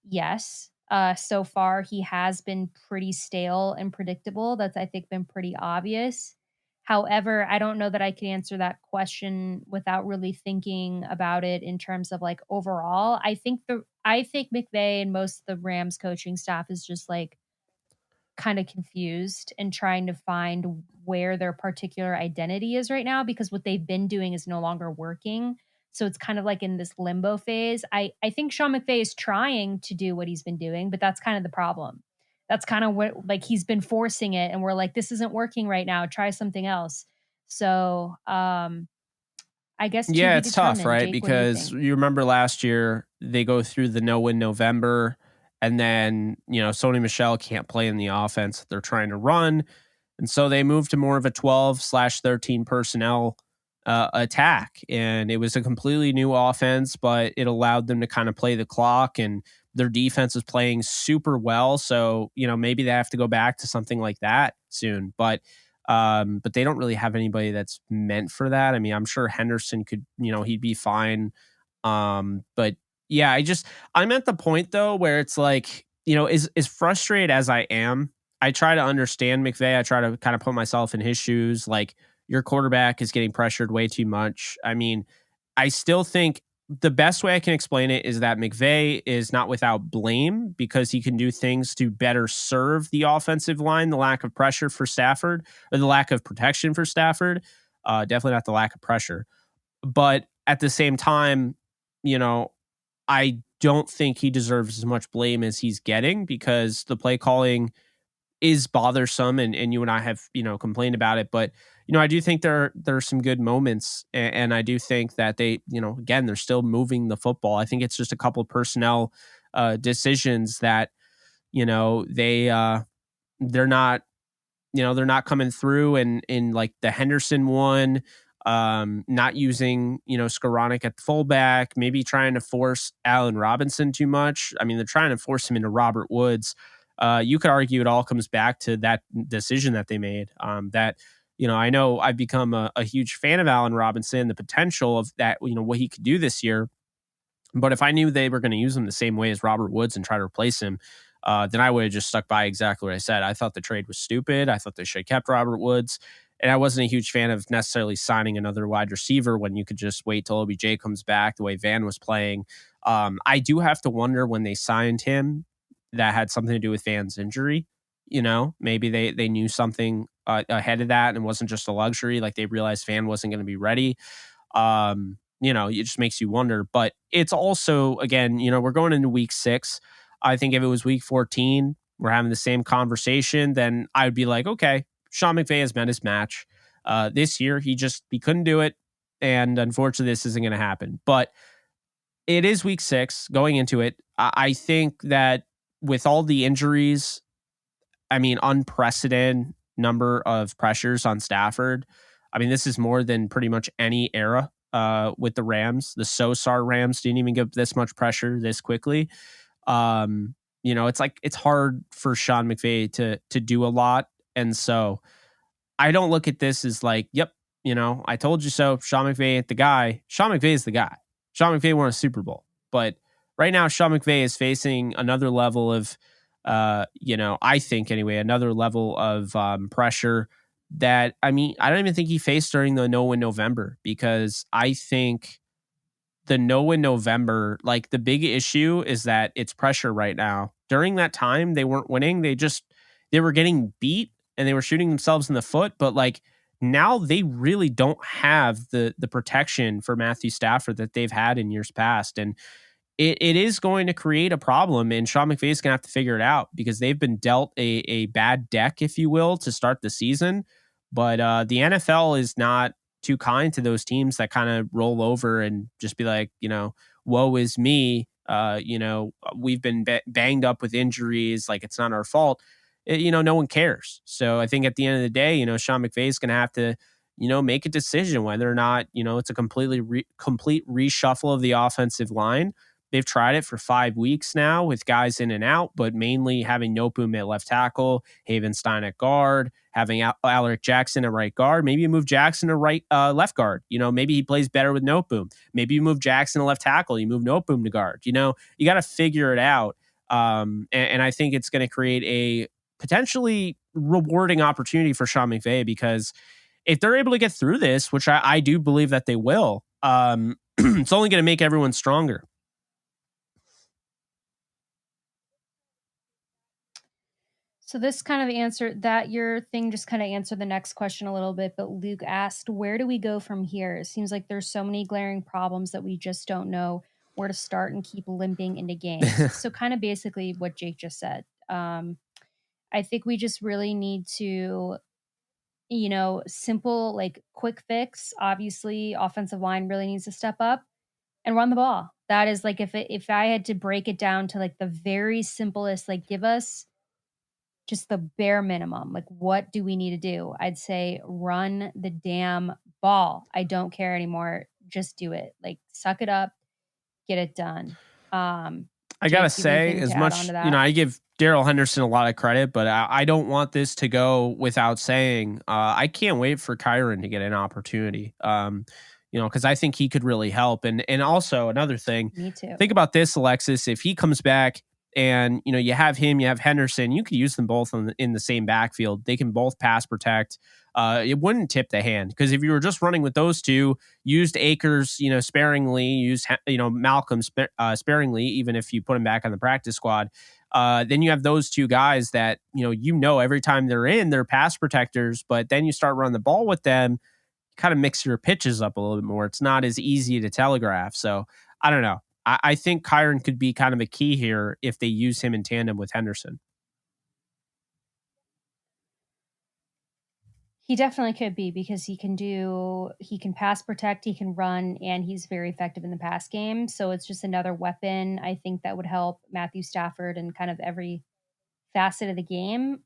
yes. So far, he has been pretty stale and predictable. That's, I think, been pretty obvious. However, I don't know that I can answer that question without really thinking about it in terms of like overall. I think McVay and most of the Rams coaching staff is just like kind of confused and trying to find where their particular identity is right now, because what they've been doing is no longer working. So it's kind of like in this limbo phase. I think Sean McVay is trying to do what he's been doing, but that's kind of the problem. That's kind of what, like, he's been forcing it and we're like, this isn't working right now. Try something else. So I guess Yeah, it's tough, right? Jake, because you remember last year they go through the no-win November, and then, Sony Michel can't play in the offense they're trying to run. And so they moved to more of a 12/13 personnel attack. And it was a completely new offense, but it allowed them to kind of play the clock, and their defense was playing super well. So, maybe they have to go back to something like that soon. But they don't really have anybody that's meant for that. I mean, I'm sure Henderson could, he'd be fine. But yeah, I'm at the point though where it's like, as frustrated as I am, I try to understand McVay. I try to kind of put myself in his shoes. Like, your quarterback is getting pressured way too much. I mean, I still think the best way I can explain it is that McVay is not without blame, because he can do things to better serve the offensive line, the lack of pressure for Stafford, or the lack of protection for Stafford. Definitely not the lack of pressure. But at the same time, I don't think he deserves as much blame as he's getting, because the play calling is bothersome, and you and I have, complained about it. But, I do think there are some good moments, and I do think that they, again, they're still moving the football. I think it's just a couple of personnel decisions that, they're not, they're not coming through, and in like the Henderson one, not using, Skoranek at fullback, maybe trying to force Allen Robinson too much. I mean, they're trying to force him into Robert Woods. You could argue it all comes back to that decision that they made. That, I know I've become a huge fan of Allen Robinson, the potential of that, what he could do this year. But if I knew they were going to use him the same way as Robert Woods and try to replace him, then I would have just stuck by exactly what I said. I thought the trade was stupid. I thought they should have kept Robert Woods. And I wasn't a huge fan of necessarily signing another wide receiver when you could just wait till OBJ comes back the way Van was playing. I do have to wonder when they signed him, that had something to do with Van's injury. Maybe they knew something ahead of that and wasn't just a luxury. Like, they realized Van wasn't going to be ready. It just makes you wonder. But it's also, again, we're going into week 6. I think if it was week 14, we're having the same conversation, then I would be like, okay, Sean McVay has met his match. This year, he couldn't do it. And unfortunately, this isn't going to happen. But it is week 6 going into it. I think that with all the injuries, I mean, unprecedented number of pressures on Stafford. I mean, this is more than pretty much any era with the Rams. The Sosar Rams didn't even get this much pressure this quickly. It's like it's hard for Sean McVay to do a lot. And so I don't look at this as like, yep, I told you so. Sean McVay ain't the guy. Sean McVay is the guy. Sean McVay won a Super Bowl. But right now, Sean McVay is facing another level of, I think anyway, another level of pressure that, I mean, I don't even think he faced during the no-win November, because I think the no-win November, like the big issue is that it's pressure right now. During that time, they weren't winning. They were getting beat and they were shooting themselves in the foot. But like now they really don't have the protection for Matthew Stafford that they've had in years past. And it is going to create a problem, and Sean McVay is going to have to figure it out, because they've been dealt a bad deck, if you will, to start the season. But the NFL is not too kind to those teams that kind of roll over and just be like, woe is me. We've been banged up with injuries. Like, it's not our fault. No one cares. So I think at the end of the day, Sean McVay is going to have to, make a decision whether or not, it's a complete reshuffle of the offensive line. They've tried it for 5 weeks now with guys in and out, but mainly having Noteboom at left tackle, Havenstein at guard, having Alaric Jackson at right guard. Maybe you move Jackson to left guard. Maybe he plays better with Noteboom. Maybe you move Jackson to left tackle. You move Noteboom to guard. You got to figure it out. And I think it's going to create a potentially rewarding opportunity for Sean McVay, because if they're able to get through this, which I do believe that they will, it's only going to make everyone stronger. So this kind of answered that, your thing just kind of answered the next question a little bit, but Luke asked, where do we go from here? It seems like there's so many glaring problems that we just don't know where to start and keep limping into games. So kind of basically what Jake just said. I think we just really need to, simple, like quick fix. Obviously, offensive line really needs to step up and run the ball. That is like, if I had to break it down to like the very simplest, like give us just the bare minimum. Like, what do we need to do? I'd say run the damn ball. I don't care anymore. Just do it. Like, suck it up, get it done. I gotta say, as much, I give Daryl Henderson a lot of credit, but I don't want this to go without saying, I can't wait for Kyren to get an opportunity. Because I think he could really help. And also another thing, me too. Think about this, Alexis. If he comes back and you have him, you have Henderson, you could use them both in the same backfield. They can both pass protect. It wouldn't tip the hand, because if you were just running with those two, used Akers, sparingly, used Malcolm sparingly, even if you put him back on the practice squad, then you have those two guys that every time they're in, they're pass protectors. But then you start running the ball with them, kind of mix your pitches up a little bit more. It's not as easy to telegraph. So I don't know. I think Kyren could be kind of a key here if they use him in tandem with Henderson. He definitely could be, because he can pass protect, he can run, and he's very effective in the pass game. So it's just another weapon, I think, that would help Matthew Stafford in kind of every facet of the game.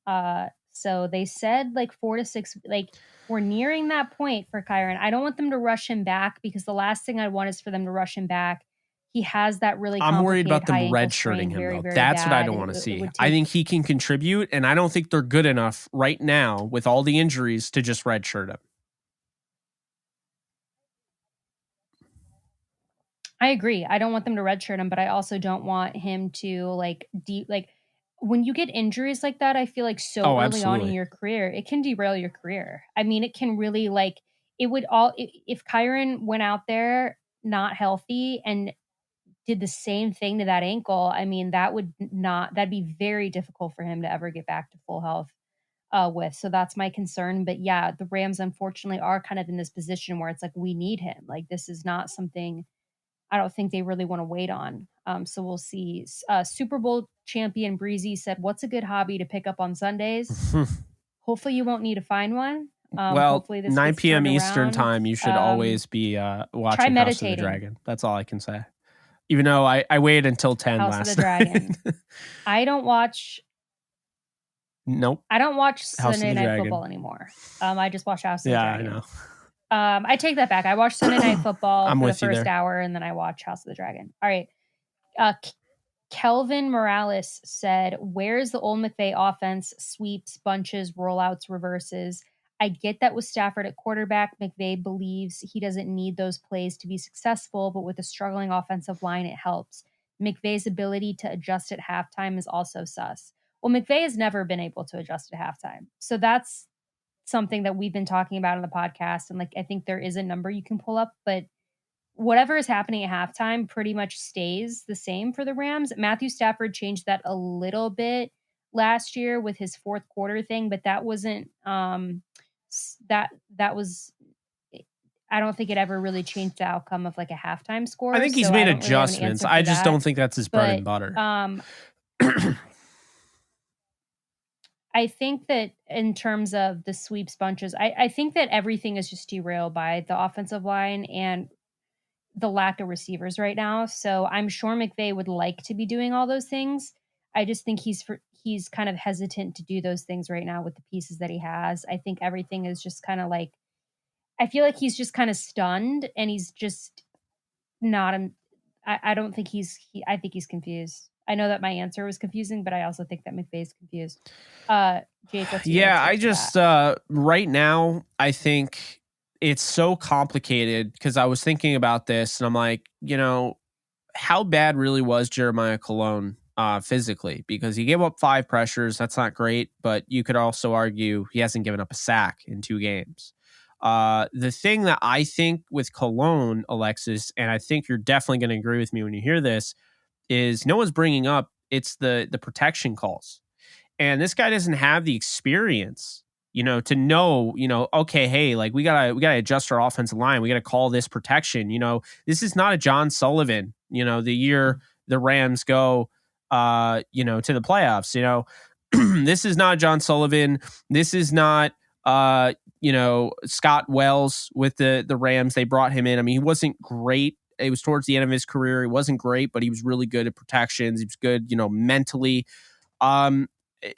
So they said like 4 to 6, like we're nearing that point for Kyren. I don't want them to rush him back, because the last thing I want is for them to rush him back. He has that really I'm worried about them redshirting him, though. That's what I don't want to see. I think he can contribute, and I don't think they're good enough right now with all the injuries to just redshirt him. I agree. I don't want them to redshirt him, but I also don't want him to like when you get injuries like that, I feel like early on in your career, it can derail your career. I mean, it can really if Kyren went out there not healthy and did the same thing to that ankle, I mean, that'd be very difficult for him to ever get back to full health with. So that's my concern. But yeah, the Rams unfortunately are kind of in this position where it's like, we need him. Like, this is not something I don't think they really want to wait on. So we'll see. Super Bowl champion Breezy said, "What's a good hobby to pick up on Sundays?" Hopefully you won't need to find one. Well, Hopefully this 9 gets p.m. turned Eastern around. time, you should always be Try watching House of the meditating. Dragon. That's all I can say. Even though I waited until 10 House of last the Dragon. night. I don't watch Nope. I don't watch House of Sunday the Night Dragon. Football anymore. I just watch House of the Yeah, I Dragon. know. I take that back. I watch Sunday Night Football I'm for the with you first there. hour, and then I watch House of the Dragon. All right. Kelvin Morales said, "Where's the old McVay offense? Sweeps, bunches, rollouts, reverses. I get that with Stafford at quarterback, McVay believes he doesn't need those plays to be successful, but with a struggling offensive line, it helps. McVay's ability to adjust at halftime is also sus." Well, McVay has never been able to adjust at halftime. So that's something that we've been talking about on the podcast. And like, I think there is a number you can pull up, but whatever is happening at halftime pretty much stays the same for the Rams. Matthew Stafford changed that a little bit last year with his fourth quarter thing, but that wasn't that was I don't think it ever really changed the outcome of like a halftime score. I think he's so made I don't really have an adjustments. answer for I just that. don't think that's his bread and butter. I think that in terms of the sweeps bunches, I think that everything is just derailed by the offensive line and the lack of receivers right now. So I'm sure McVay would like to be doing all those things. I just think he's kind of hesitant to do those things right now with the pieces that he has. I think everything is just kind of like, I feel like he's just kind of stunned and he's just not. I don't think I think he's confused. I know that my answer was confusing, but I also think that McVay's confused. Jake, what's your answer I to just that? right now I think it's so complicated because I was thinking about this and I'm like, how bad really was Jeremiah Cologne physically? Because he gave up 5 pressures. That's not great, but you could also argue he hasn't given up a sack in 2 games. The thing that I think with Cologne, Alexis, and I think you're definitely going to agree with me when you hear this, is no one's bringing up it's the protection calls. And this guy doesn't have the experience, to know, okay, hey, like we gotta adjust our offensive line. We gotta call this protection. This is not a John Sullivan. The year the Rams go, to the playoffs. This is not John Sullivan. This is not, Scott Wells with the Rams. They brought him in. I mean, he wasn't great. It was towards the end of his career. He wasn't great, but he was really good at protections. He was good, mentally.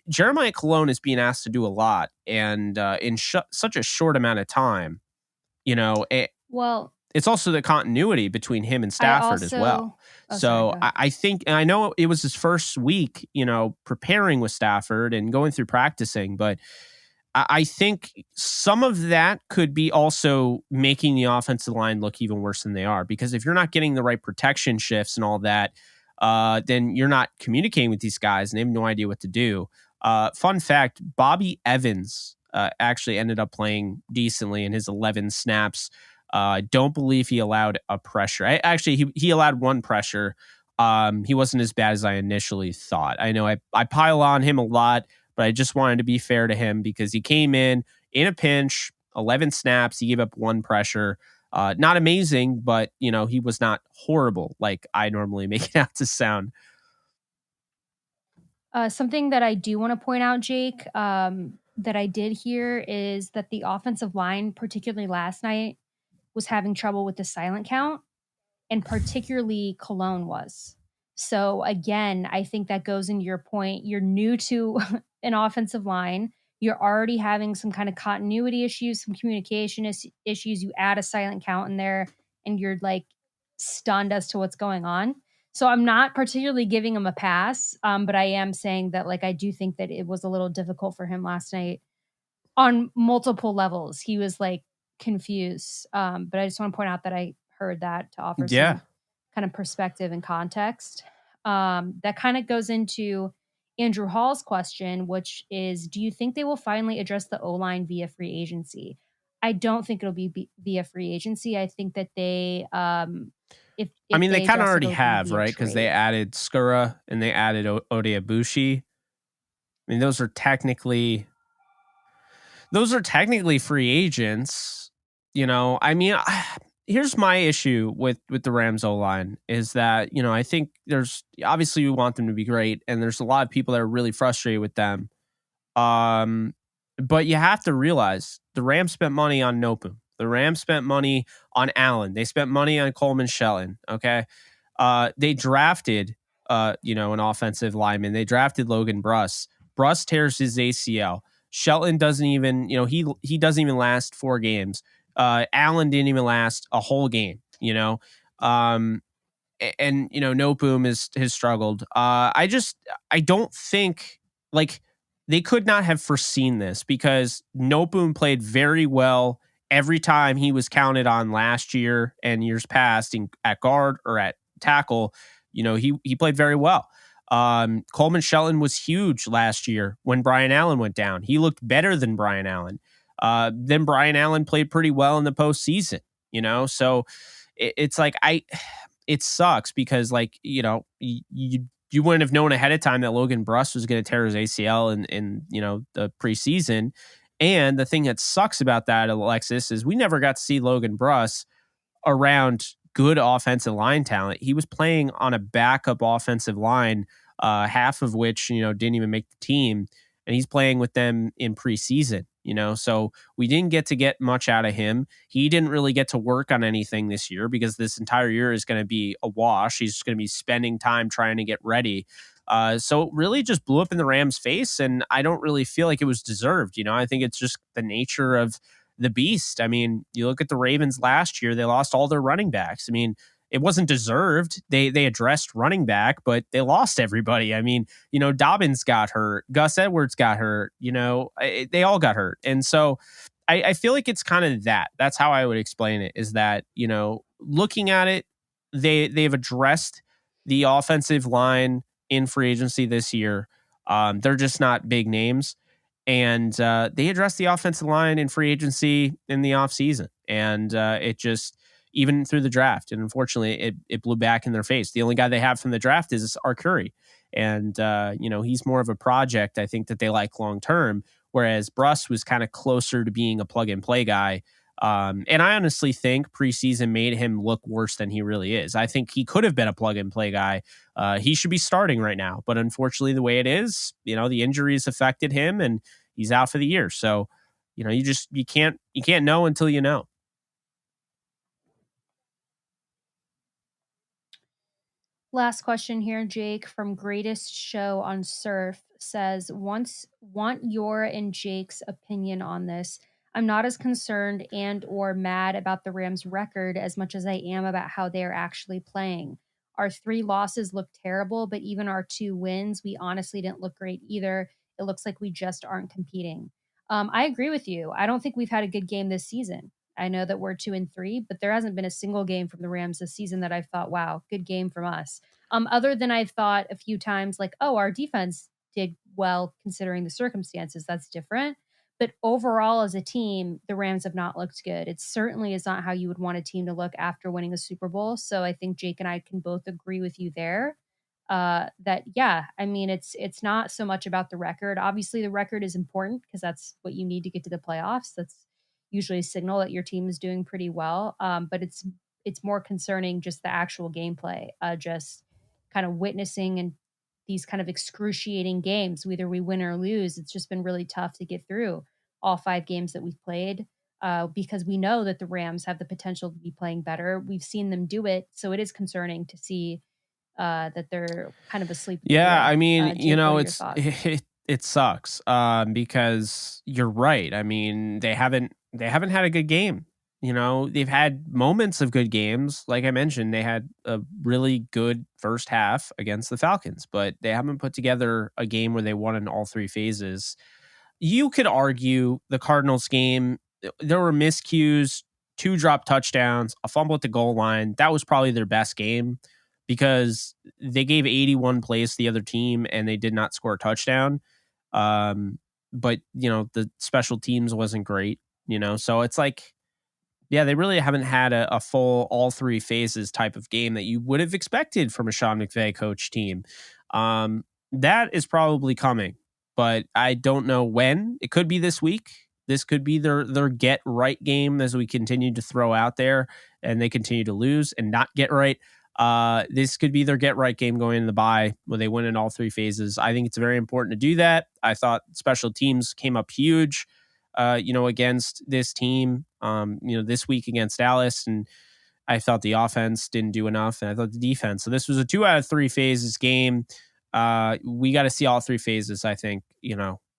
Jeremiah Cologne is being asked to do a lot, and in such a short amount of time, Well, it's also the continuity between him and Stafford as well. So I think, and I know it was his first week, preparing with Stafford and going through practicing, but I think some of that could be also making the offensive line look even worse than they are, because if you're not getting the right protection shifts and all that, then you're not communicating with these guys and they have no idea what to do. Fun fact, Bobby Evans actually ended up playing decently in his 11 snaps. I don't believe he allowed a pressure. He allowed 1 pressure. He wasn't as bad as I initially thought. I know I pile on him a lot, but I just wanted to be fair to him because he came in a pinch, 11 snaps. He gave up 1 pressure. Not amazing, but he was not horrible like I normally make it out to sound. Something that I do want to point out, Jake, that I did hear is that the offensive line, particularly last night, was having trouble with the silent count, and particularly Cologne was. So again, I think that goes into your point. You're new to an offensive line. You're already having some kind of continuity issues, some communication issues. You add a silent count in there, and you're like stunned as to what's going on. So I'm not particularly giving him a pass, but I am saying that like I do think that it was a little difficult for him last night on multiple levels. He was like confused. But I just want to point out that I heard that to offer some kind of perspective and context. That kind of goes into Andrew Hall's question, which is, do you think they will finally address the O-line via free agency? I don't think it'll be via free agency. I think that they, if they kind of already it, have, right? Because they added Skura and they added Odeabushi. I mean, those are technically free agents. Here's my issue with the Rams O-line is that, I think there's obviously we want them to be great, and there's a lot of people that are really frustrated with them. But you have to realize the Rams spent money on Nopum. The Rams spent money on Allen. They spent money on Coleman Shelton. Okay. They drafted, an offensive lineman. They drafted Logan Bruss. Bruss tears his ACL. Shelton doesn't even, he doesn't even last 4 games. Allen didn't even last a whole game, and Nopum has struggled. I don't think like they could not have foreseen this because Nopum played very well every time he was counted on last year and years past at guard or at tackle. He played very well. Coleman Shelton was huge last year when Brian Allen went down. He looked better than Brian Allen. Then Brian Allen played pretty well in the postseason. So it's like it sucks because you wouldn't have known ahead of time that Logan Bruss was going to tear his ACL in the preseason. And the thing that sucks about that, Alexis, is we never got to see Logan Bruss around good offensive line talent. He was playing on a backup offensive line, half of which didn't even make the team, and he's playing with them in preseason. So we didn't get much out of him. He didn't really get to work on anything this year because this entire year is going to be a wash. He's going to be spending time trying to get ready. So it really just blew up in the Rams' face, and I don't really feel like it was deserved. I think it's just the nature of the beast. I mean, you look at the Ravens last year, they lost all their running backs. I mean, it wasn't deserved. They addressed running back, but they lost everybody. I mean, Dobbins got hurt, Gus Edwards got hurt, they all got hurt. And so I feel like it's kind of that. That's how I would explain it, is that, looking at it, they've addressed the offensive line in free agency this year. They're just not big names. And they addressed the offensive line in free agency in the offseason. And it just, even through the draft. And unfortunately, it blew back in their face. The only guy they have from the draft is Curry. And, he's more of a project, I think, that they like long term, whereas Bruss was kind of closer to being a plug and play guy. And I honestly think preseason made him look worse than he really is. I think he could have been a plug and play guy. He should be starting right now. But unfortunately, the way it is, the injuries affected him and he's out for the year. So, you can't know until you know. Last question here, Jake, from Greatest Show on Surf says, want your and Jake's opinion on this. I'm not as concerned and or mad about the Rams' record as much as I am about how they are actually playing. Our 3 losses look terrible, but even our 2 wins, we honestly didn't look great either. It looks like we just aren't competing. I agree with you. I don't think we've had a good game this season. I know that we're 2-3, but there hasn't been a single game from the Rams this season that I've thought, wow, good game from us. Other than I've thought a few times like, oh, our defense did well considering the circumstances. That's different. But overall, as a team, the Rams have not looked good. It certainly is not how you would want a team to look after winning a Super Bowl. So I think Jake and I can both agree with you there. That yeah, I mean it's not so much about the record. Obviously, the record is important because that's what you need to get to the playoffs. That's usually a signal that your team is doing pretty well. But it's more concerning just the actual gameplay, just kind of witnessing and these kind of excruciating games. Whether we win or lose, it's just been really tough to get through all 5 games that we've played. Because we know that the Rams have the potential to be playing better. We've seen them do it, so it is concerning to see that they're kind of asleep. Yeah, I mean, it sucks because you're right. I mean, they haven't had a good game. They've had moments of good games. Like I mentioned, they had a really good first half against the Falcons, but they haven't put together a game where they won in all 3 phases. You could argue the Cardinals game, there were miscues, 2 drop touchdowns, a fumble at the goal line. That was probably their best game because they gave 81 plays to the other team and they did not score a touchdown. But the special teams wasn't great, so it's like, yeah, they really haven't had a full all 3 phases type of game that you would have expected from a Sean McVay coach team. That is probably coming, but I don't know when. It could be this week. This could be their get right game as we continue to throw out there and they continue to lose and not get right. This could be their get right game going into the bye where they win in all three phases. I think it's very important to do that. I thought special teams came up huge, against this team, this week against Dallas. And I thought the offense didn't do enough, and I thought the defense. So this was a 2 out of 3 phases game. We got to see all three phases, I think,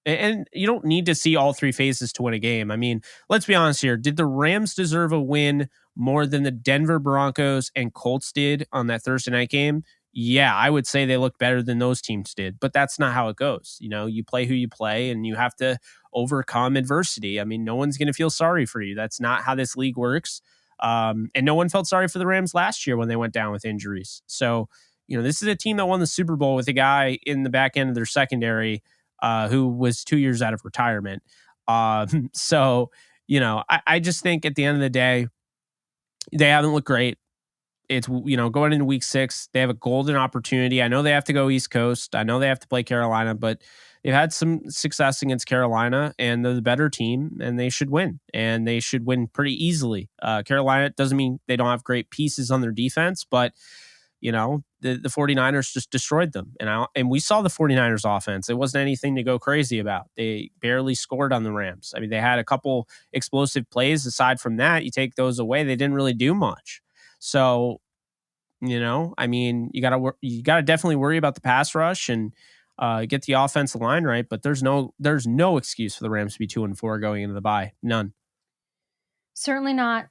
and you don't need to see all three phases to win a game. I mean, let's be honest here. Did the Rams deserve a win more than the Denver Broncos and Colts did on that Thursday night game? Yeah, I would say they looked better than those teams did, but that's not how it goes. You play who you play, and you have to overcome adversity. I mean, no one's going to feel sorry for you. That's not how this league works. And no one felt sorry for the Rams last year when they went down with injuries. So, this is a team that won the Super Bowl with a guy in the back end of their secondary who was 2 years out of retirement. So, I just think at the end of the day, they haven't looked great. It's, going into week 6, they have a golden opportunity. I know they have to go East Coast. I know they have to play Carolina, but they've had some success against Carolina, and they're the better team, and they should win. And they should win pretty easily. Carolina doesn't mean they don't have great pieces on their defense, but, the 49ers just destroyed them. And we saw the 49ers offense. It wasn't anything to go crazy about. They barely scored on the Rams. I mean, they had a couple explosive plays. Aside from that, you take those away, they didn't really do much. So, you got to definitely worry about the pass rush and get the offensive line right. But there's no excuse for the Rams to be 2-4 going into the bye. None. Certainly not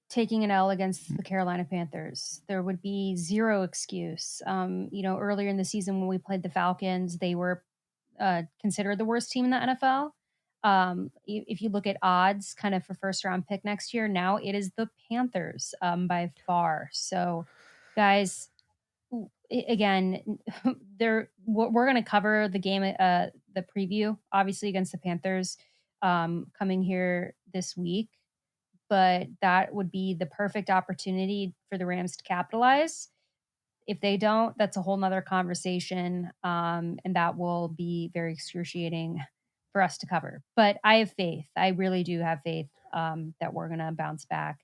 taking an L against the Carolina Panthers. There would be zero excuse. Earlier in the season when we played the Falcons, they were considered the worst team in the NFL. If you look at odds kind of for first round pick next year, now it is the Panthers by far. So guys, again, we're going to cover the game, the preview, obviously against the Panthers coming here this week, but that would be the perfect opportunity for the Rams to capitalize. If they don't, that's a whole nother conversation. And that will be very excruciating for us to cover. But I have faith. I really do have faith that we're going to bounce back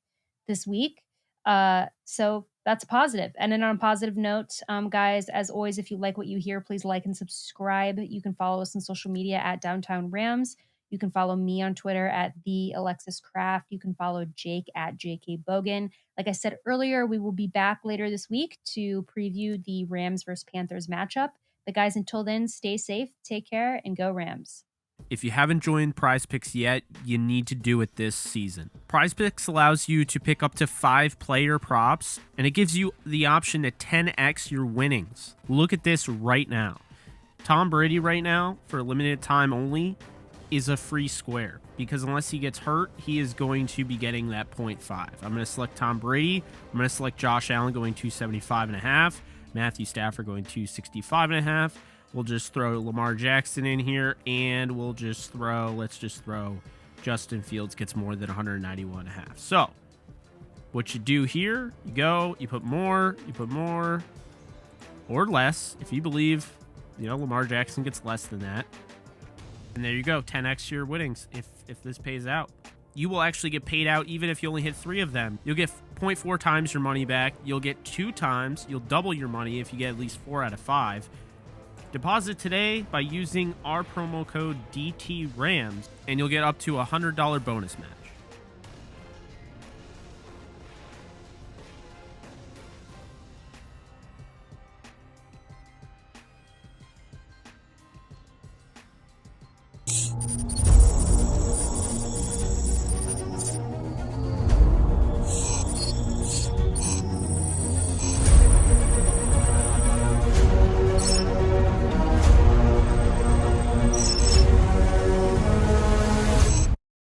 this week. So that's positive. And then on a positive note, guys, as always, if you like what you hear, please like and subscribe. You can follow us on social media at Downtown Rams. You can follow me on Twitter at the Alexis Craft. You can follow Jake at JK Bogan. Like I said earlier, we will be back later this week to preview the Rams versus Panthers matchup. But guys, until then, stay safe, take care, and go Rams. If you haven't joined Prize Picks yet, you need to do it this season. Prize Picks allows you to pick up to 5 player props, and it gives you the option to 10x your winnings. Look at this right now. Tom Brady right now, for a limited time only, is a free square, because unless he gets hurt, he is going to be getting that 0.5. I'm going to select Tom Brady. I'm going to select Josh Allen going 275.5, Matthew Stafford going 265.5. We'll just throw Lamar Jackson in here, and let's just throw Justin Fields gets more than 191.5. So what you do here, you put more or less if you believe, Lamar Jackson gets less than that. And there you go, 10x your winnings if this pays out. You will actually get paid out even if you only hit 3 of them. You'll get 0.4 times your money back. You'll get 2 times. You'll double your money if you get at least 4 out of 5. Deposit today by using our promo code DTRAMS, and you'll get up to a $100 bonus match.